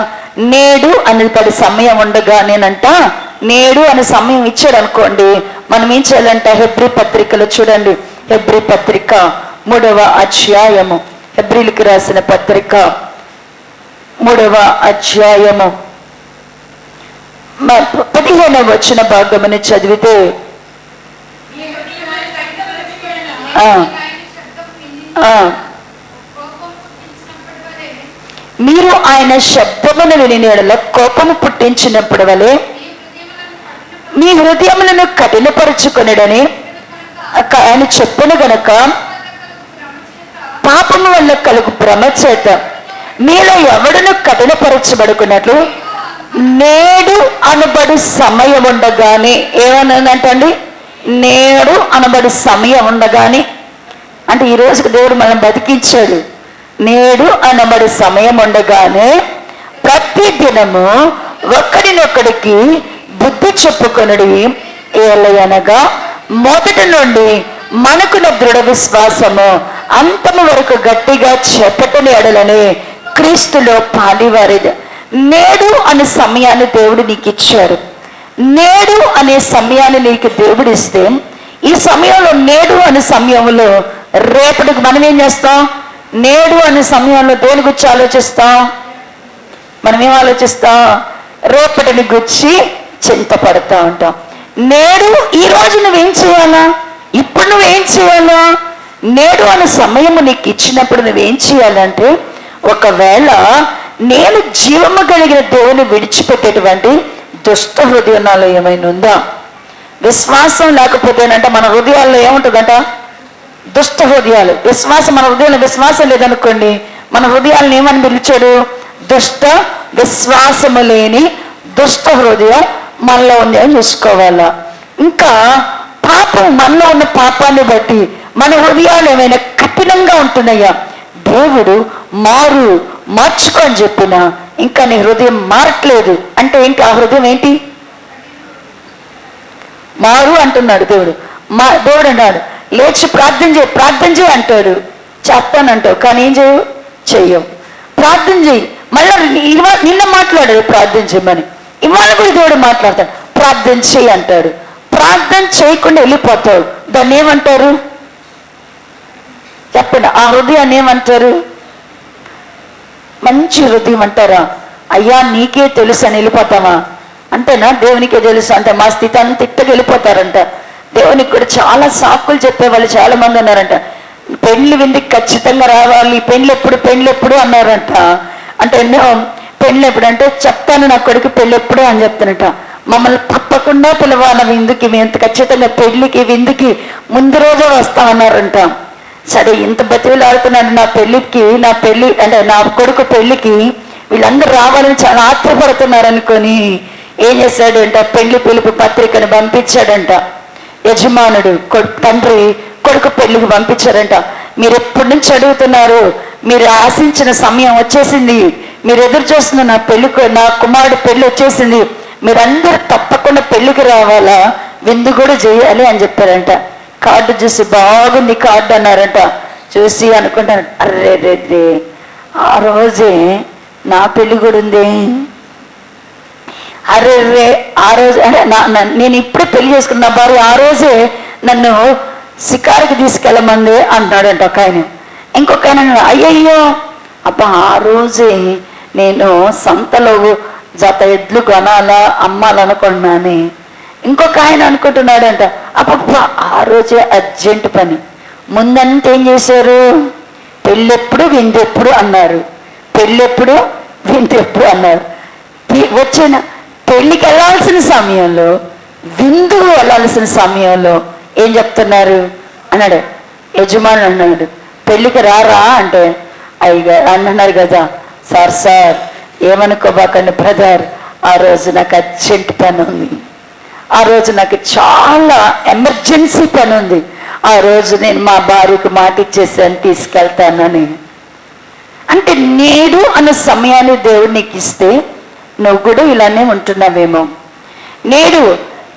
నేడు అనేది పడి సమయం ఉండగానేనంట, నేడు అనే సమయం ఇచ్చాడు అనుకోండి, మనం ఏం చేయాలంట? హెబ్రీ పత్రికలో చూడండి, హెబ్రీ పత్రిక 3వ అధ్యాయము, హెబ్రీలకు రాసిన పత్రిక 3వ అధ్యాయము 15వ వచన భాగమని చదివితే మీరు ఆయన శబ్దమును విని ఎడల కోపము పుట్టించినప్పుడు వలె మీ హృదయములను కఠినపరుచుకొనడని ఆయన చెప్పిన గనక పాపము వల్ల కలుగు భ్రమ చేత మీలో ఎవడును కఠినపరచబడుకున్నట్లు నేడు అనబడి సమయం ఉండగానే, ఏమన్నదంటండి? నేడు అనబడి సమయం ఉండగానే అంటే ఈ రోజుకి దేవుడు మనం బతికించాడు. నేడు అనబడి సమయం ఉండగానే ప్రతి దినము ఒకడినొక్కడికి బుద్ధి చెప్పుకొనుడి. ఏలయనగా మొదటి నుండి మనకున్న దృఢ విశ్వాసము అంతము వరకు గట్టిగా చెప్పటని ఎడలని క్రీస్తులో పాలివారిది. నేడు అనే సమయాన్ని దేవుడు నీకు ఇచ్చాడు. నేడు అనే సమయాన్ని నీకు దేవుడు ఇస్తే, ఈ సమయంలో నేడు అనే సమయంలో రేపటికి మనం ఏం చేస్తాం? నేడు అనే సమయంలో దేని గురించి ఆలోచిస్తాం? మనం ఏం ఆలోచిస్తాం? రేపటిని గురించి చింతపడతా ఉంటాం. నేడు ఈ రోజు నువ్వేం చేయాలా? ఇప్పుడు నువ్వేం చేయాలా? నేడు అనే సమయము నీకు ఇచ్చినప్పుడు నువ్వేం చేయాలంటే, ఒకవేళ నేను జీవము కలిగిన దేవుని విడిచిపెట్టేటువంటి దుష్ట హృదయాలు ఏమైనా ఉందా? విశ్వాసం లేకపోతేనంట మన హృదయాల్లో ఏముంటుందంట? దుష్ట హృదయాలు. విశ్వాసం, మన హృదయంలో విశ్వాసం లేదనుకోండి, మన హృదయాలను ఏమని పిలిచాడు? దుష్ట విశ్వాసము లేని దుష్ట హృదయం మనలో ఉంది అని చూసుకోవాలా. ఇంకా పాపం, మనలో ఉన్న పాపాన్ని బట్టి మన హృదయాలు ఏమైనా కఠినంగా ఉంటున్నాయా? దేవుడు మార్చుకో అని చెప్పినా ఇంకా నీ హృదయం మారట్లేదు అంటే ఏంటి? ఆ హృదయం ఏంటి? మారు అంటున్నాడు దేవుడు. దేవుడు అన్నాడు, లేచి ప్రార్థన చేయి అంటాడు, చేస్తానంటావు, కానీ ఏం చేయవు. చెయ్యం. ప్రార్థన చెయ్యి, మళ్ళీ నిన్న మాట్లాడాడు ప్రార్థన చేయమని, ఇవాళ కూడా దేవుడు మాట్లాడతాడు ప్రార్థన చెయ్యి అంటాడు. ప్రార్థన చేయకుండా వెళ్ళిపోతాడు, దాన్ని ఏమంటారు చెప్పండి? ఆ హృదయాన్ని ఏమంటారు? మంచి హృదయం అంటారా? అయ్యా నీకే తెలుసు అని వెళ్ళిపోతామా? అంతేనా? దేవునికే తెలుసు అంటే మా స్థితి అంత ఇట్టకి వెళ్ళిపోతారంట. దేవునికి కూడా చాలా సాకులు చెప్పేవాళ్ళు చాలా మంది ఉన్నారంట. పెళ్లి విందుకి ఖచ్చితంగా రావాలి, పెళ్ళి ఎప్పుడు అన్నారంట. అంటే పెళ్ళి ఎప్పుడు అంటే చెప్తాను నా కొడుకు పెళ్ళి ఎప్పుడు అని చెప్తానట. మమ్మల్ని తప్పకుండా పిలవాలి విందుకి, ఎంత ఖచ్చితంగా పెళ్లికి విందుకి ముందు రోజే వస్తామన్నారంట. సరే ఇంత బతిలాడుతున్నాను నా పెళ్లి అంటే నా కొడుకు పెళ్లికి వీళ్ళందరూ రావాలని చాలా ఆత్రపడుతున్నారు అనుకొని ఏం చేశాడంట, పెళ్లి పిలుపు పత్రికను పంపించాడంట. యజమానుడు తండ్రి కొడుకు పెళ్లికి పంపించారంట. మీరు ఎప్పటి నుంచి అడుగుతున్నారు, మీరు ఆశించిన సమయం వచ్చేసింది, మీరు ఎదురు చూస్తున్న నా కుమారుడు పెళ్లి వచ్చేసింది, మీరందరూ తప్పకుండా పెళ్లికి రావాలా, విందు కూడా చేయాలి అని చెప్పారంట. కార్డు చూసి బాగుంది కార్డు అన్నారంట. చూసి అనుకుంటాను, అర్రే రే ఆ రోజే నా పెళ్లి కూడా ఉంది, అరే రే ఆ రోజు నేను ఇప్పుడే పెళ్లి చేసుకున్న నా భార్య ఆ రోజే నన్ను షికారుకి తీసుకెళ్ళమంది అంటున్నాడంట ఒక ఆయన. ఇంకొక ఆయన అయ్యయ్యో అబ్బా ఆ రోజే నేను సంతలో జత ఎడ్లు కొనాలా అమ్మాలనుకున్నాను. ఇంకొక ఆయన అనుకుంటున్నాడంట అబ్బా ఆ రోజే అర్జెంట్ పని. ముందంతా ఏం చేశారు, పెళ్ళెప్పుడు విందెప్పుడు అన్నారు, పెళ్ళెప్పుడు విందెప్పుడు అన్నారు. వచ్చిన పెళ్ళికి వెళ్ళాల్సిన సమయంలో, విందుకు వెళ్ళాల్సిన సమయంలో ఏం చెప్తున్నారు అన్నాడు. యజమాని అన్నాడు పెళ్ళికి రారా అంటే అయ్యగా అన్నారు కదా, సార్ ఏమనుకోబాకండి బ్రదర్, ఆ రోజు నాకు అర్జెంట్ పని ఉంది, ఆ రోజు నాకు చాలా ఎమర్జెన్సీ పని ఉంది, ఆ రోజు నేను మా భార్యకు మాట ఇచ్చేసాను తీసుకెళ్తానని. అంటే నేడు అన్న సమయాన్ని దేవుడు నీకు ఇస్తే నువ్వు కూడా ఇలానే ఉంటున్నావేమో. నేడు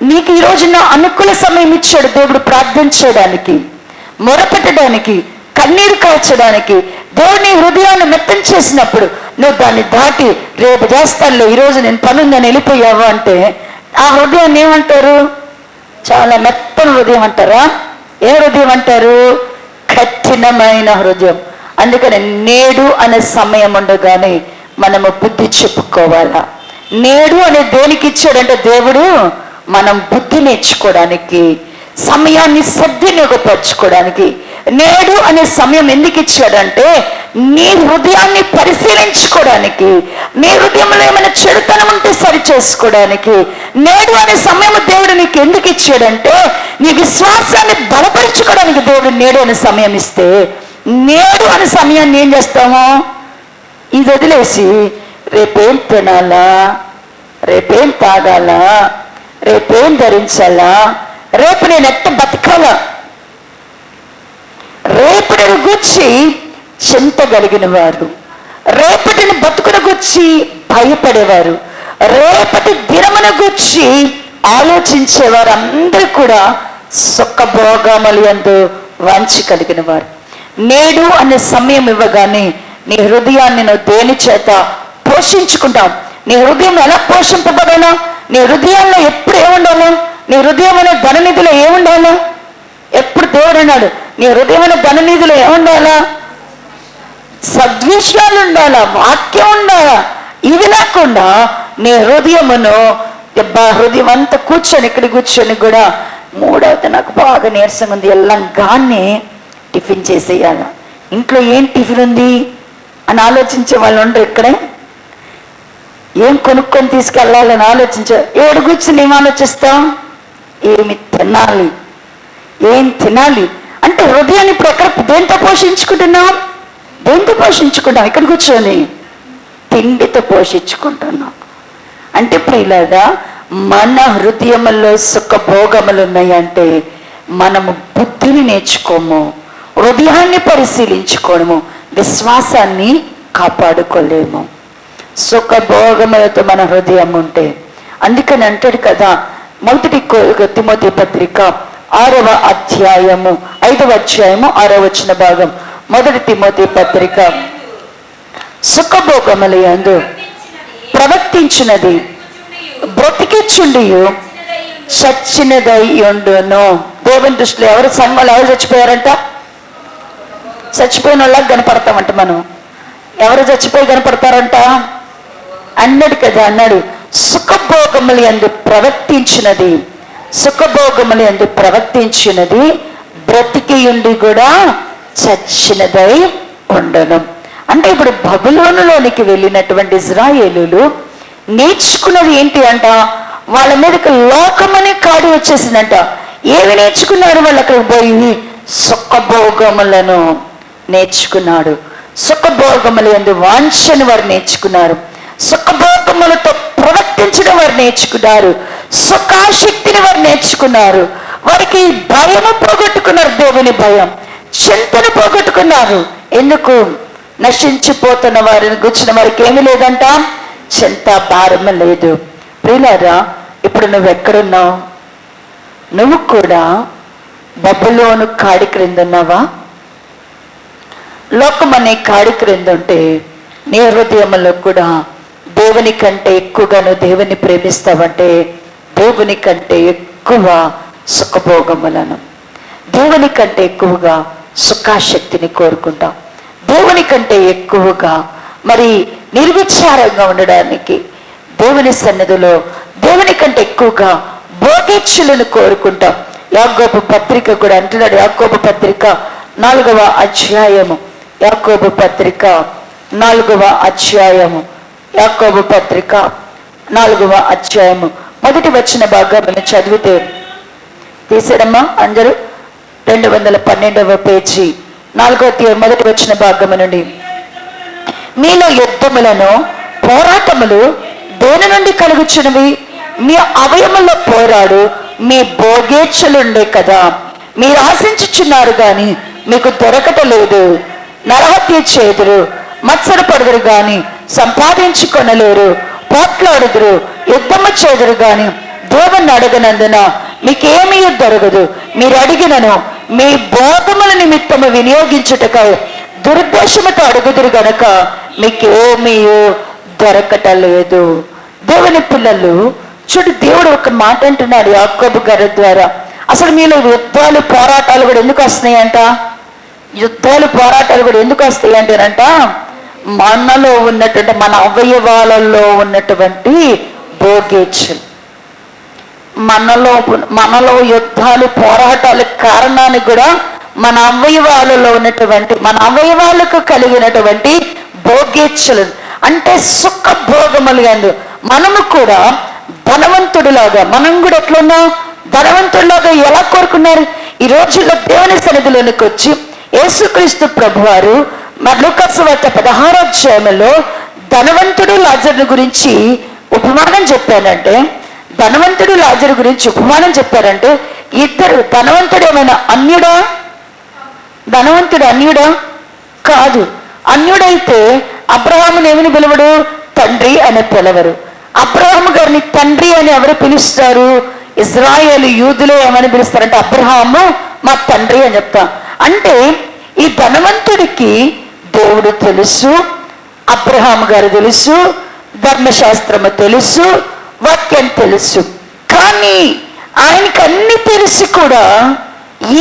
నీకు ఈ రోజున అనుకూల సమయం ఇచ్చాడు దేవుడు ప్రార్థన చేయడానికి, మొరపెట్టడానికి, కన్నీరు కాల్చడానికి. దేవుని హృదయాన్ని మెత్తం చేసినప్పుడు నువ్వు దాన్ని దాటి రేపు చేస్తానులే, ఈరోజు నేను పనుందని వెళ్ళిపోయావు అంటే ఆ హృదయాన్ని ఏమంటారు? చాలా మెత్తని హృదయం అంటారా? ఏ హృదయం అంటారు? కఠినమైన హృదయం. అందుకని నేడు అనే సమయం ఉండగానే మనము బుద్ధి చెప్పుకోవాలా. నేడు అనే దేనికి ఇచ్చాడంటే దేవుడు మనం బుద్ధి నేర్చుకోవడానికి, సమయాన్ని సద్వినియోగపరచుకోవడానికి. నేడు అనే సమయం ఎందుకు ఇచ్చాడంటే నీ హృదయాన్ని పరిశీలించుకోవడానికి, నీ హృదయంలో ఏమైనా చెడుతనం ఉంటే సరి చేసుకోవడానికి. నేడు అనే సమయం దేవుడు నీకు ఎందుకు ఇచ్చాడంటే నీ విశ్వాసాన్ని బలపరుచుకోవడానికి దేవుడు నేడు అనే సమయం ఇస్తే, నేడు అనే సమయాన్ని ఏం చేస్తామో ఇది వదిలేసి రేపేం తినాలా, రేపేం తాగాలా, రేపేం ధరించాలా, రేపు నేను ఎట్ట బతకాలా, రేపటిని గుర్చి చింతగలిగిన వారు, రేపటిని బతుకును గుర్చి భయపడేవారు, రేపటి దినమును గుర్చి ఆలోచించేవారు అందరూ కూడా సుఖభోగములు యందు వాంఛ కలిగిన వారు. నేడు అనే సమయం ఇవ్వగానే నీ హృదయాన్ని నువ్వు దేని చేత పోషించుకుంటావు? నీ హృదయం ఎలా పోషింపబడాలా? నీ హృదయంలో ఎప్పుడు ఏముండాలా? నీ హృదయం అనే ధననిధిలో ఏముండాలా? ఎప్పుడు దేవుడు అన్నాడు నీ హృదయమైన ధననిధిలో ఏముండాలా? సద్విషయాలు ఉండాలా, వాక్యం ఉండాలా. ఇవి లేకుండా నీ హృదయమును హృదయం అంతా కూర్చొని ఇక్కడ కూర్చొని కూడా మూడవది నాకు బాగా నీరసంగా ఉంది వెళ్ళంగానే టిఫిన్ చేసేయాల. ఇంట్లో ఏం టిఫిన్ ఉంది అని ఆలోచించే వాళ్ళు ఉండరు. ఇక్కడే ఏం కొనుక్కొని తీసుకెళ్ళాలని ఆలోచించే ఏడు కూర్చొని ఏం ఆలోచిస్తాం? ఏమి తినాలి, ఏం తినాలి అంటే హృదయాన్ని ఇప్పుడు ఎక్కడ దేంతో పోషించుకుంటున్నాం? దేంతో పోషించుకుంటాం? ఇక్కడ కూర్చొని తిండితో పోషించుకుంటున్నాం. అంటే ఇప్పుడు ఇలాగా మన హృదయంలో సుఖభోగములు ఉన్నాయంటే మనము బుద్ధిని నేర్చుకోము, హృదయాన్ని పరిశీలించుకోవడము, విశ్వాసాన్ని కాపాడుకోలేము. సుఖభోగములతో మన హృదయం ఉంటే. అందుకని అంటాడు కదా మొదటి తిమోతి పత్రిక 6వ అధ్యాయము 5వ అధ్యాయము 6వ వచన భాగం. మొదటి తిమోతి పత్రిక సుఖభోగముల యందు ప్రవర్తించినది బ్రతికిచ్చుండియు చచ్చినదై ఉండును. దేవుని దృష్టిలో ఎవరు సంఘంలో ఎవరు చచ్చిపోయారంట? చచ్చిపోయిన వాళ్ళకి కనపడతామంట. మనం ఎవరు చచ్చిపోయి కనపడతారంట అన్నాడు కదా, అన్నాడు సుఖభోగములు యందు ప్రవర్తించినది, సుఖభోగములు యందు ప్రవర్తించినది బ్రతికి ఉండి కూడా చచ్చినదై ఉండను. అంటే ఇప్పుడు బబులోనులోనికి వెళ్ళినటువంటి ఇజ్రాయేలులు నేర్చుకున్నది ఏంటి అంట? వాళ్ళ మీదకి లోకమని కాడి వచ్చేసిందంట. ఏమి నేర్చుకున్నారు? వాళ్ళు అక్కడికి పోయి సుఖభోగములను నేర్చుకున్నాడు. సుఖభోగములు యందు వాంఛను వారు నేర్చుకున్నారు. సుఖభోగములతో ప్రవర్తించడం వారు నేర్చుకున్నారు. సుఖాశక్తిని వారు నేర్చుకున్నారు. వారికి భయము పోగొట్టుకున్నారు. దేవుని భయం, చింతను పోగొట్టుకున్నారు. ఎందుకు? నశించిపోతున్న వారిని గుర్చిన వారికి ఏమి లేదంట, చింత భారము లేదు. ప్రియులారా, ఇప్పుడు నువ్వు ఎక్కడున్నావు? నువ్వు కూడా బబులోను కాడి క్రింద ఉన్నావా? లోకం అనే కాడి క్రింద ఉంటే నీ హృదయంలో కూడా దేవుని కంటే ఎక్కువగా నువ్వు దేవుని ప్రేమిస్తావంటే దేవుని కంటే ఎక్కువ సుఖభోగములను, దేవుని కంటే ఎక్కువగా సుఖాశక్తిని కోరుకుంటాం. దేవుని కంటే ఎక్కువగా మరి నిర్విచారంగా ఉండడానికి దేవుని సన్నిధిలో దేవుని కంటే ఎక్కువగా భోగేచ్ఛలను కోరుకుంటాం. యాకోబు పత్రిక కూడా అంటున్నాడు. యాకోబు పత్రిక 4వ అధ్యాయము, యాకోబు పత్రిక 4వ అధ్యాయము, యాకోబు పత్రిక 4వ అధ్యాయము మొదటి వచ్చిన భాగాన్ని చదివితే తీసాడమ్మా అందరూ. 212వ పేజీ 4వ అధ్యాయం మొదటి వచ్చిన భాగము నుండి, మీలో యుద్ధములను పోరాటములు దేని నుండి కలుగుచున్నవి? మీ అవయముల్లో పోరాడు మీ భోగేచ్ఛలుండే కదా. మీరు ఆశించుచున్నారు గాని మీకు దొరకటలేదు. నరహత్య చేదురు, మత్సరపడుదురు గాని సంపాదించుకొనలేరు. పోట్లాడుదురు, యుద్ధము చేదురు గాని దేవుణ్ణి అడగనందున మీకేమీ దొరకదు. మీరు అడిగినను మీ భోగముల నిమిత్తము వినియోగించుటకై దురుద్దేశముతో అడుగుదురు గనక మీకేమీ దొరకటలేదు. దేవుని పిల్లలు చూడు, దేవుడు ఒక మాట అంటున్నాడు యాకోబు గారి ద్వారా. అసలు మీలో యుద్ధాలు పోరాటాలు కూడా ఎందుకు వస్తున్నాయంట? యుద్ధాలు పోరాటాలు కూడా ఎందుకు వస్తాయి అంటేనంట, మనలో ఉన్నటువంటి మన అవయవాలలో ఉన్నటువంటి భోగేచ్ఛలు, మనలో యుద్ధాలు పోరాటాలు కారణానికి కూడా మన అవయవాలలో ఉన్నటువంటి మన అవయవాలకు కలిగినటువంటి భోగేచ్ఛలు అంటే సుఖ భోగములు అందు మనము కూడా ధనవంతుడిలాగా, మనం కూడా ఎట్లున్నాం? ధనవంతుడిలాగా ఎలా కోరుకున్నారు? ఈ రోజుల్లో దేవుని సన్నిధిలోనికి వచ్చి యేసుక్రీస్తు ప్రభువారు లూకాసు వార్త 16వ అధ్యాయంలో ధనవంతుడు లాజరు గురించి ఉపమానం చెప్పానంటే, ధనవంతుడు లాజరు గురించి ఉపమానం చెప్పారంటే ఇద్దరు, ధనవంతుడు ఏమైనా అన్యుడా? ధనవంతుడు అన్యుడా? కాదు. అన్యుడైతే అబ్రహాముని ఏమని పిలవడు? తండ్రి అని పిలవరు. అబ్రహాము గారిని తండ్రి అని ఎవరు పిలుస్తారు? ఇజ్రాయేలు యూదులే ఏమని పిలుస్తారంటే అబ్రహాము మా తండ్రి అని చెప్తా. అంటే ఈ ధనవంతుడికి దేవుడు తెలుసు, అబ్రహాము గారు తెలుసు, ధర్మశాస్త్రము తెలుసు, వాక్యం తెలుసు. కానీ ఆయనకి అన్ని తెలిసి కూడా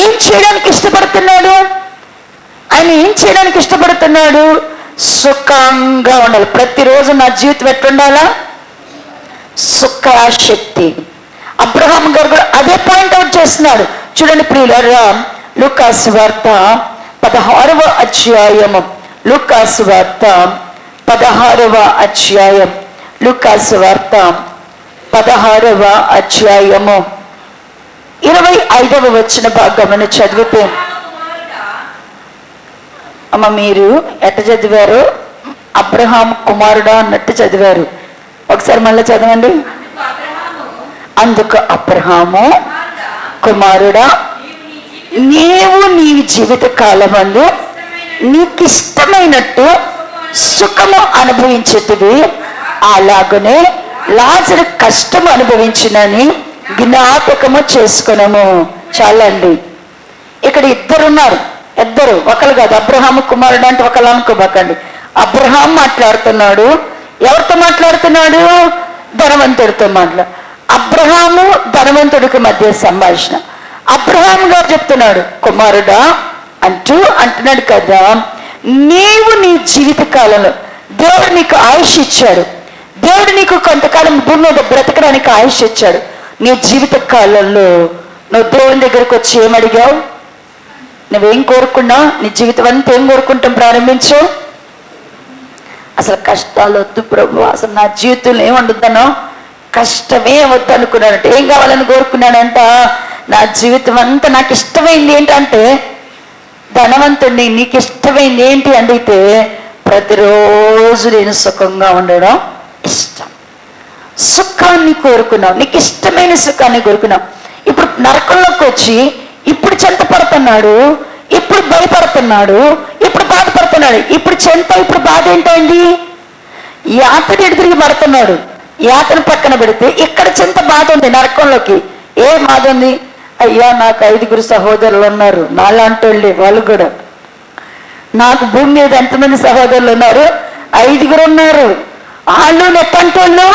ఏం చేయడానికి ఇష్టపడుతున్నాడు? ఆయన ఏం చేయడానికి ఇష్టపడుతున్నాడు? సుఖంగా ఉండాలి. ప్రతిరోజు నా జీవితం ఎట్లుండాలా? సుఖాశక్తి. అబ్రహాం గారు కూడా అదే పాయింట్ అవుట్ చేస్తున్నాడు. చూడండి ప్రియులారా, లూకాసు వార్త 16వ అధ్యాయము, లూకాసు వార్త 16వ అధ్యాయం, లూకాసు వార్త 16వ అధ్యాయము 25వ వచ్చిన భాగమును చదివితే, అమ్మ మీరు ఎట్ట చదివారు? అబ్రహాం కుమారుడా అన్నట్టు చదివారు. ఒకసారి మళ్ళీ చదవండి. అందుకు అబ్రహాము కుమారుడా, నీవు నీ జీవిత కాలమందు నీకు ఇష్టమైనట్టు సుఖము అనుభవించేటివి, అలాగనే లాజరు కష్టం అనుభవించినని జ్ఞాపకము చేసుకున్నాము. చాలండి. ఇక్కడ ఇద్దరున్నారు, ఇద్దరు, ఒకరు కాదు. అబ్రహాము కుమారుడు అంటే ఒకళ్ళు అనుకోబాకండి. అబ్రహాం మాట్లాడుతున్నాడు. ఎవరితో మాట్లాడుతున్నాడు? ధనవంతుడితో అబ్రహాము ధనవంతుడికి మధ్య సంభాషణ. అబ్రహాం గారు చెప్తున్నాడు, కుమారుడా అంటున్నాడు కదా, నీవు నీ జీవిత కాలంలో దేవుడు నీకు ఆయుష్ ఇచ్చాడు. దేవుడు నీకు కొంతకాలం భూమి మీద బ్రతకడానికి ఆయుష్ ఇచ్చాడు. నీ జీవిత కాలంలో నువ్వు దేవుని దగ్గరకు వచ్చి ఏమడిగావు? నువ్వేం కోరుకున్నావు? నీ జీవితం అంతా ఏం కోరుకుంటాం ప్రారంభించావు? అసలు కష్టాలు వద్దు ప్రభు, అసలు నా జీవితంలో ఏమండుతానో కష్టమే వద్దు అనుకున్నాడంటే. ఏం కావాలని కోరుకున్నాడంట? నా జీవితం అంతా నాకు ఇష్టమైంది ఏంటంటే, ధనవంతుడిని నీకు ఇష్టమైంది ఏంటి అడిగితే, ప్రతిరోజు నేను సుఖంగా ఉండడం ఇష్టం. సుఖాన్ని కోరుకున్నావు, నీకు ఇష్టమైన సుఖాన్ని కోరుకున్నావు. ఇప్పుడు నరకంలోకి వచ్చి ఇప్పుడు చింతపడుతున్నాడు, ఇప్పుడు భయపడుతున్నాడు, ఇప్పుడు బాధపడుతున్నాడు. ఇప్పుడు చింత, ఇప్పుడు బాధ ఏంటైంది? యాతన తిరిగి పడుతున్నాడు. యాతన పక్కన పెడితే ఇక్కడ చింత బాధ ఉంది. నరకంలోకి ఏ బాధ ఉంది? అయ్యా నాకు 5 సహోదరులు ఉన్నారు, నాలాంటి వాళ్ళు కూడా. నాకు భూమి మీద ఎంతమంది సహోదరులు ఉన్నారు? 5 ఉన్నారు. వాళ్ళు నెట్టంటోళ్ళు,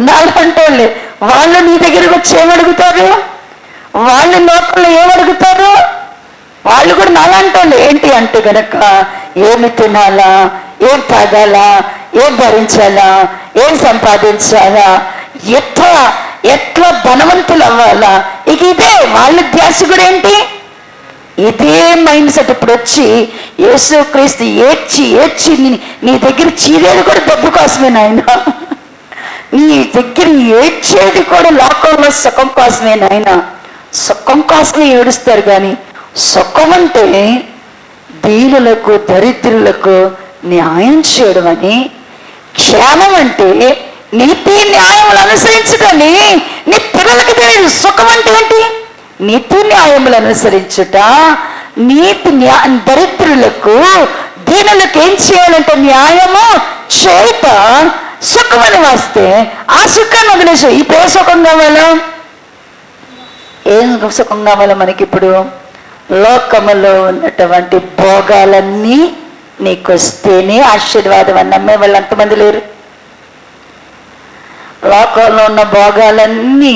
నాలాంటోళ్ళే. వాళ్ళు నీ దగ్గరకు వచ్చి ఏమడుగుతారు? వాళ్ళు లోకంలో ఏమడుగుతారు? వాళ్ళు కూడా నాలాంటోళ్ళు. ఏంటి అంటే గనక, ఏమి తినాలా, ఏం తాగాలా, ఏం భరించాలా, ఏం సంపాదించాలా, ఎట్లా ధనవంతులు అవ్వాలా, ఇక ఇదే వాళ్ళ ధ్యాస కూడా. ఏంటి? ఇదే మైండ్ సెట్. ఇప్పుడు వచ్చి యేసుక్రీస్తు ఏడ్చి నీ దగ్గర చీరేది కూడా డబ్బు కోసమే నాయన. నీ దగ్గర ఏడ్చేది కూడా లోకంలో సుఖం కోసమే నాయన. సుఖం కోసమే ఏడుస్తారు. కానీ సుఖం అంటే దీనులకు దరిద్రులకు న్యాయం చేయడం అని, క్షేమం అంటే నీతి న్యాయములు అనుసరించదని నీ పిల్లలకి తెలియదు. సుఖం అంటే ఏంటి? నీతి న్యాయములు అనుసరించుట, దరిద్రులకు దీనులకు ఏం చేయాలంటే న్యాయము చేత సుఖమని వస్తే ఆ సుఖాన్ని వదిలేసి ఇప్పుడు ఏ సుఖం కావాలో? ఏం సుఖం కావాలో మనకి? ఇప్పుడు లోకములో ఉన్నటువంటి భోగాలన్నీ నీకు వస్తేనే ఆశీర్వాదం అని నమ్మే వాళ్ళు ఎంతమంది లేరు? లోకంలో ఉన్న భోగాలన్నీ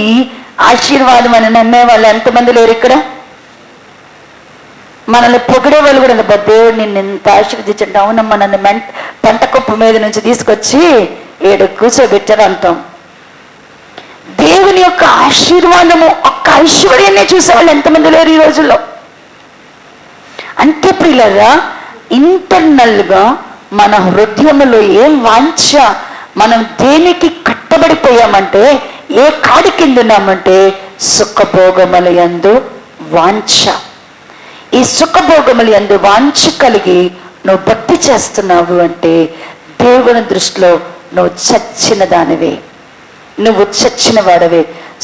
ఆశీర్వాదం అని నమ్మే వాళ్ళు ఎంతమంది లేరు ఇక్కడ? మనల్ని పొగిడే వాళ్ళు కూడా, దేవుడు నిన్ను ఎంత ఆశీర్వదించండి, అవునమ్మా నన్ను పంట కుప్ప మీద నుంచి తీసుకొచ్చి ఏడు కూర్చోబెట్టారు అంటాం. దేవుని యొక్క ఆశీర్వాదము, ఒక్క ఐశ్వర్యాన్ని చూసేవాళ్ళు ఎంతమంది లేరు ఈ రోజుల్లో? అంటే ప్రియులారా, ఇంటర్నల్గా మన హృదయంలో ఏం వాంఛ, మనం దేనికి కట్టబడిపోయామంటే, ఏ కాడి కింద ఉన్నామంటే సుఖభోగముల యందు వాంఛ. ఈ సుఖభోగముల యందు వాంఛ కలిగి నువ్వు భక్తి చేస్తున్నావు అంటే దేవుని దృష్టిలో నువ్వు చచ్చిన దానివే, నువ్వు చచ్చిన వాడవే.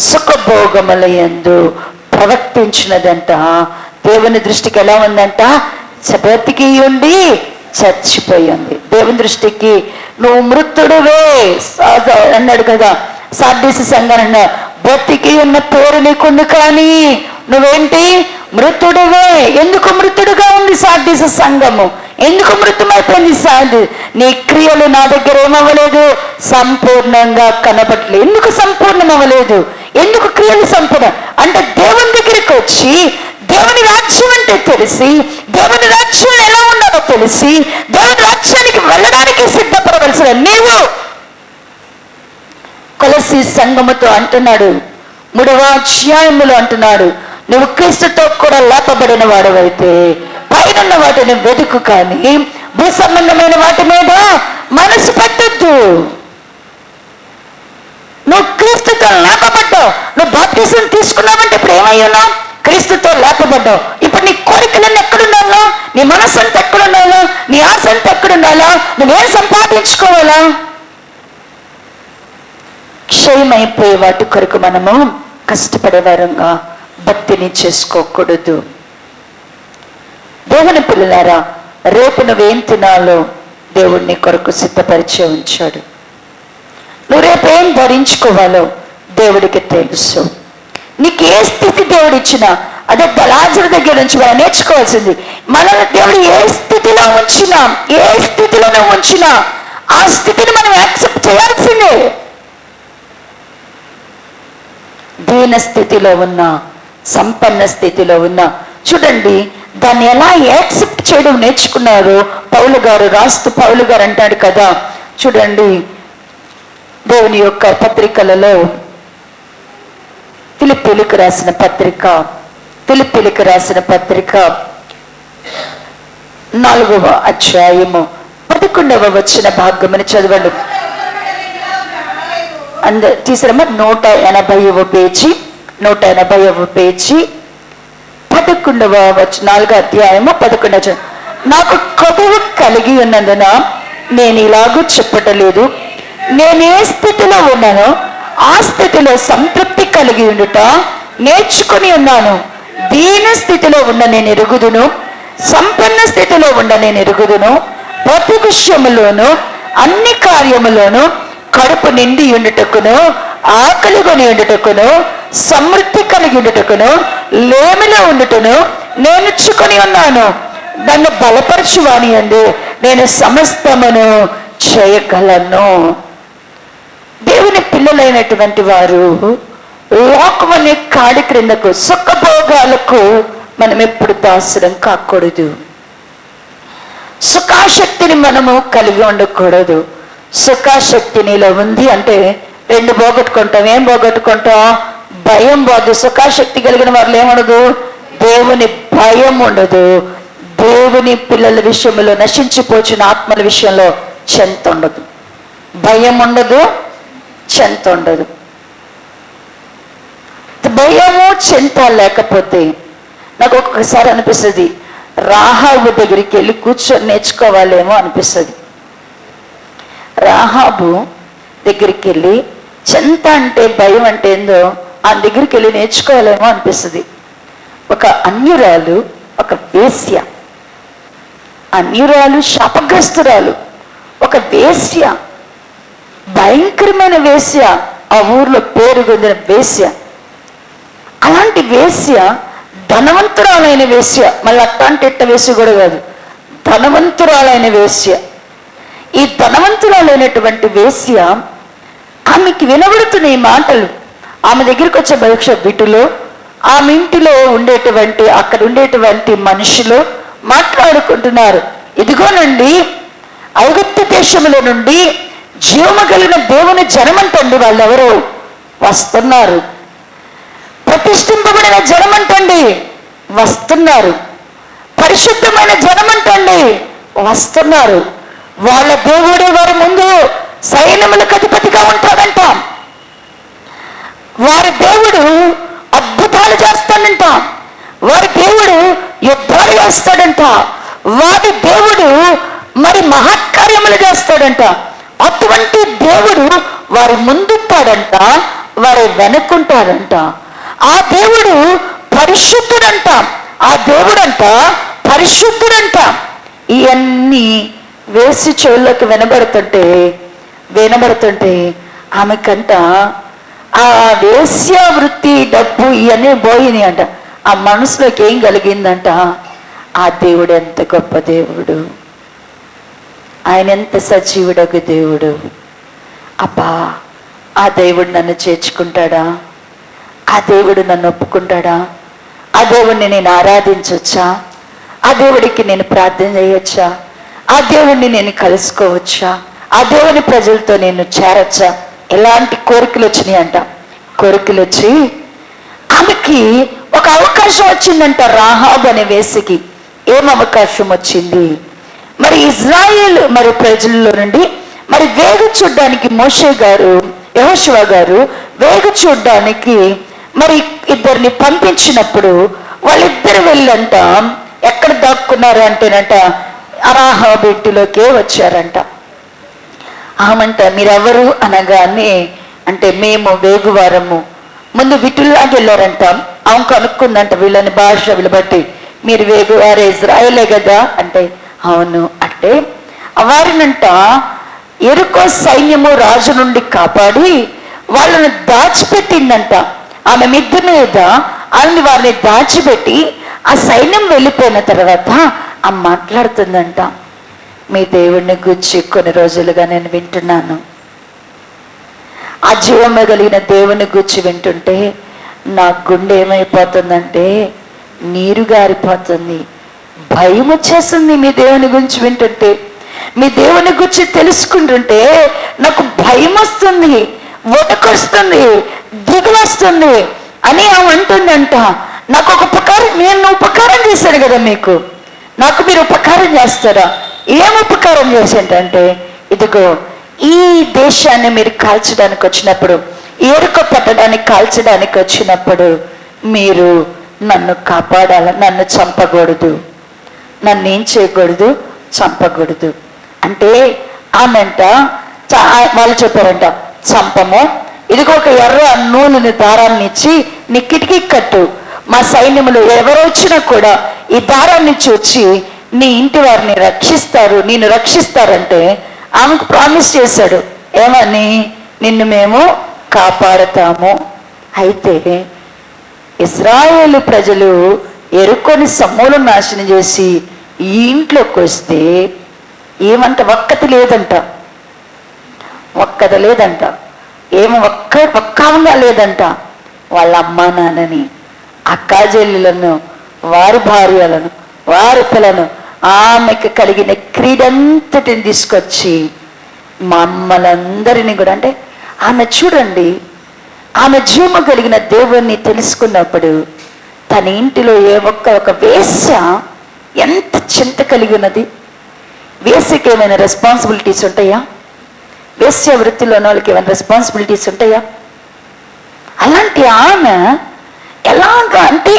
సుఖభోగముల యందు ప్రవర్తించినదంట దేవుని దృష్టికి ఎలా ఉందంట? బ్రతికి ఉండి చచ్చిపోయి ఉంది. దేవుని దృష్టికి నువ్వు మృతుడువే అన్నాడు కదా సార్దీసు సంఘాన్ని. బ్రతికి ఉన్న పేరు నీకుంది కానీ నువ్వేంటి? మృతుడువే. ఎందుకు మృతుడుగా ఉంది సార్దీసు సంఘము? ఎందుకు మృతమైపోయింది సార్ది? నీ క్రియలు నా దగ్గర ఏమవ్వలేదు, సంపూర్ణంగా కనబడలేదు. ఎందుకు సంపూర్ణం అవ్వలేదు? ఎందుకు క్రియలు సంపూర్ణ అంటే దేవుని దగ్గరికి వచ్చి దేవుని రాజ్యం అంటే తెలిసి, దేవుని రాజ్యం ఎలా ఉండాలో తెలిసి, దేవుని రాజ్యానికి వెళ్ళడానికి సిద్ధపడవలసిన నీవు కొలసి సంఘముతో అంటున్నాడు, 3వ అధ్యాయములో అంటున్నాడు, నువ్వు క్రీస్తుతో కూడా లేపబడిన వాడవైతే పైన వాటిని వెతుకు, కానీ భూ సంబంధమైన వాటి మీద మనసు పెట్టద్దు. నువ్వు క్రీస్తుతో లేపబడ్డావు. నువ్వు బాప్టిజం తీసుకున్నావంటే ఇప్పుడు ఏమయ్యావు? క్రీస్తుతో లేపబడ్డావు. ఇప్పుడు నీ కోరికలన్నీ ఎక్కడుండాలో, నీ మనసు అంతా ఎక్కడుండాలో, నీ ఆశ అంతా ఎక్కడుండాలో, నువ్వేం సంపాదించుకోవాలా? క్షయమైపోయే వాటి కొరకు మనము కష్టపడేవారంగా భక్తిని చేసుకోకూడదు. దేవుని పిల్లలారా, రేపు నువ్వేం తినాలో దేవుడిని కొరకు సిద్ధపరిచే ఉంచాడు. నువ్వు రేపేం ధరించుకోవాలో దేవుడికి తెలుసు. నీకు ఏ స్థితి దేవుడు ఇచ్చినా అదే దళాజుడి దగ్గర నుంచి మనం నేర్చుకోవాల్సింది. మనల్ని దేవుడు ఏ స్థితిలో ఉంచినా, ఏ స్థితిలోనే ఉంచినా ఆ స్థితిని మనం యాక్సెప్ట్ చేయాల్సిందే. దీన స్థితిలో ఉన్న, సంపన్న స్థితిలో ఉన్న, చూడండి దాన్ని ఎలా యాక్సెప్ట్ చేయడం నేర్చుకున్నారు పౌలు గారు. పౌలు గారు అంటాడు కదా, చూడండి దేవుని యొక్క పత్రికలలో ఫిలిప్పీలకు రాసిన పత్రిక 4వ అధ్యాయము 11వ వచన భాగమని చదవండి. తీసారమ్మా 180వ పేజీ 11వ వచనం 4వ అధ్యాయము 11వ వచనం. నాకు కొదువు కలిగి ఉన్నందున నేను ఇలాగూ చెప్పటలేదు, నేను ఏ స్థితిలో ఉన్నానో ఆ స్థితిలో సంతృప్తి కలిగి ఉండుట నేర్చుకుని ఉన్నాను. దీన స్థితిలో ఉన్న నేను ఎరుగుదును, సంపన్న స్థితిలో ఉన్న నేను ఎరుగుదును. ప్రతి విషయములోను అన్ని కార్యములోను కడుపు నిండి ఉండుటకును, ఆకలి కొని ఉండుటకును, సమృద్ధి కలిగి ఉండుటకును, లేమిలో ఉండుటను నేర్చుకుని ఉన్నాను. నన్ను బలపరచువాని యందు నేను సమస్తమును చేయగలను. దేవుని పిల్లలైనటువంటి వారు లోకమనే కాడి క్రిందకు, సుఖభోగాలకు మనం ఎప్పుడు దాసులం కాకూడదు. సుఖాశక్తిని మనము కలిగి ఉండకూడదు. సుఖాశక్తి నీలో ఉంది అంటే 2 పోగొట్టుకుంటాం. ఏం పోగొట్టుకుంటాం? భయం పోదు. సుఖాశక్తి కలిగిన వారు ఏముండదు? దేవుని భయం ఉండదు. దేవుని పిల్లల విషయంలో, నశించిపోచిన ఆత్మల విషయంలో చెంత ఉండదు, భయం ఉండదు, చెంత ఉండదు. భయము చెంత లేకపోతే నాకు ఒక్కొక్కసారి అనిపిస్తుంది, రాహాబు దగ్గరికి వెళ్ళి కూర్చొని నేర్చుకోవాలేమో అనిపిస్తుంది. రాహాబు దగ్గరికి వెళ్ళి చెంత అంటే, భయం అంటే ఏందో ఆ దగ్గరికి వెళ్ళి నేర్చుకోవాలేమో అనిపిస్తుంది. ఒక అన్యురాలు, ఒక వేశ్య, అన్యురాలు, శాపగ్రస్తురాలు, ఒక వేశ్య, భయంకరమైన వేశ్య, ఆ ఊర్లో పేరు పొందిన వేశ్య. అలాంటి వేశ్య ధనవంతురాలైన వేశ్య, మళ్ళీ అట్లాంటి ఎట్ట వేశ్య కూడా కాదు, ధనవంతురాలైన వేశ్య. ఈ ధనవంతురాలైనటువంటి వేశ్య, ఆమెకి వినబడుతున్నాయి మాటలు. ఆమె దగ్గరికి వచ్చే బహుశ వీటిలో, ఆమె ఇంటిలో ఉండేటువంటి, అక్కడ ఉండేటువంటి మనుషులు మాట్లాడుకుంటున్నారు, ఇదిగోనండి ఐగుప్తు దేశంలో నుండి జీవము కలిగిన దేవుని జనమంటండి వాళ్ళెవరో వస్తున్నారు, ప్రతిష్ఠింపబడిన జనమంటండి వస్తున్నారు, పరిశుద్ధమైన జనమంటండి వస్తున్నారు. వాళ్ళ దేవుడు వారి ముందు సైన్యములకు అధిపతిగా ఉంటాడంట. వారి దేవుడు అద్భుతాలు చేస్తాడంట. వారి దేవుడు యుద్ధాలు చేస్తాడంట. వారి దేవుడు మరి మహత్కార్యములు చేస్తాడంట. అటువంటి దేవుడు వారి ముందుంటాడంట, వారి వెనుకుంటాడంట. ఆ దేవుడు పరిశుద్ధుడంట. ఆ దేవుడంట పరిశుద్ధుడంట. ఇవన్నీ వేసి చెవుల్లోకి వినబడుతుంటే ఆమెకంట ఆ వేశ్య వృత్తి, డబ్బు ఇవన్నీ పోయినాయి అంట. ఆ మనసులోకి ఏం కలిగిందంట, ఆ దేవుడు ఎంత గొప్ప దేవుడు, ఆయన ఎంత సజీవుడకు దేవుడు, అబ్బా ఆ దేవుడు నన్ను చేర్చుకుంటాడా, ఆ దేవుడు నన్ను ఒప్పుకుంటాడా, ఆ దేవుడిని నేను ఆరాధించవచ్చా, ఆ దేవుడికి నేను ప్రార్థన చేయొచ్చా, ఆ దేవుడిని నేను కలుసుకోవచ్చా, ఆ దేవుని ప్రజలతో నేను చేరచ్చా. ఎలాంటి కోరికలు వచ్చినాయి అంట. కోరికలు వచ్చి ఆమెకి ఒక అవకాశం వచ్చిందంట. రాహాబు అనే వేసికి ఏం అవకాశం వచ్చింది? మరి ఇజ్రాయేల్ మరి ప్రజల్లో నుండి మరి వేగు చూడ్డానికి యెహోషువ గారు వేగు చూడ్డానికి మరి ఇద్దరిని పంపించినప్పుడు వాళ్ళిద్దరు వెళ్ళంట ఎక్కడ దాక్కున్నారు అంటేనంట రాహాబు ఇంటిలోకే వచ్చారంట. ఆమంట మీరెవరు అనగానే అంటే మేము వేగువారము. ముందు విటుల్లాగా వెళ్ళారంట. ఆమె కనుక్కుందంట వీళ్ళని భాషలు బట్టి, మీరు వేగువారే ఇజ్రాయేలే కదా అంటే అవును అంటే, వారినంట ఎరుకో సైన్యము రాజు నుండి కాపాడి వాళ్ళను దాచిపెట్టిందంట. ఆమె మిద్దె మీద ఆమె వారిని దాచిపెట్టి ఆ సైన్యం వెళ్ళిపోయిన తర్వాత ఆమె మాట్లాడుతుందంట, మీ దేవుడిని గురించి కొన్ని రోజులుగా నేను వింటున్నాను. ఆ జీవము కలిగిన దేవుని గురించి వింటుంటే నా గుండె ఏమైపోతుందంటే నీరు గారిపోతుంది, భయం వచ్చేస్తుంది. మీ దేవుని గురించి వింటుంటే, మీ దేవుని గురించి తెలుసుకుంటుంటే నాకు భయం వస్తుంది, వణుకొస్తుంది, దిగులు వస్తుంది అని ఆమె అంటుందంట. నాకు ఒక ఉపకారం, నేను ఉపకారం చేశాను కదా మీకు, నాకు మీరు ఉపకారం చేస్తారా? ఏం ఉపకారం చేసేంటంటే, ఇదిగో ఈ దేశాన్ని మీరు కాల్చడానికి వచ్చినప్పుడు, ఏరుక పట్టడానికి కాల్చడానికి వచ్చినప్పుడు మీరు నన్ను కాపాడాల, నన్ను చంపకూడదు, నన్ను ఏం చేయకూడదు, చంపకూడదు అంటే ఆమెంట వాళ్ళు చెప్పారంట, చంపము, ఇదిగో ఒక ఎర్ర నూనెని దారాన్ని ఇచ్చి నీ కిటికీ కట్టు, మా సైన్యములు ఎవరు వచ్చినా కూడా ఈ దారాన్ని చూచి నీ ఇంటి వారిని రక్షిస్తారు, నిన్ను రక్షిస్తారంటే ఆమెకు ప్రామిస్ చేశాడు. ఏమని? నిన్ను మేము కాపాడతాము. అయితే ఇశ్రాయేలు ప్రజలు ఎరుకొని సమూలం నాశనం చేసి ఈ ఇంట్లోకి వస్తే ఏమంట, ఒక్కటి లేదంట, ఒక్కది లేదంట, ఏమో ఒక్కగా లేదంట. వాళ్ళ అమ్మా నాన్నని, అక్కాజెల్లులను, వారి భార్యలను, వారి పిల్లను, ఆమెకు కలిగిన క్రీడంతటిని తీసుకొచ్చి మమ్మలందరినీ కూడా, అంటే ఆమె చూడండి, ఆమె జీవము కలిగిన దేవుణ్ణి తెలుసుకున్నప్పుడు తన ఇంటిలో ఒక వేశ్య ఎంత చింత కలిగి ఉన్నది. వేశ్యకి ఏమైనా రెస్పాన్సిబిలిటీస్ ఉంటాయా? వేశ్య వృత్తిలో ఉన్న వాళ్ళకి ఏమైనా రెస్పాన్సిబిలిటీస్ ఉంటాయా? అలాంటి ఆమె ఎలా అంటే,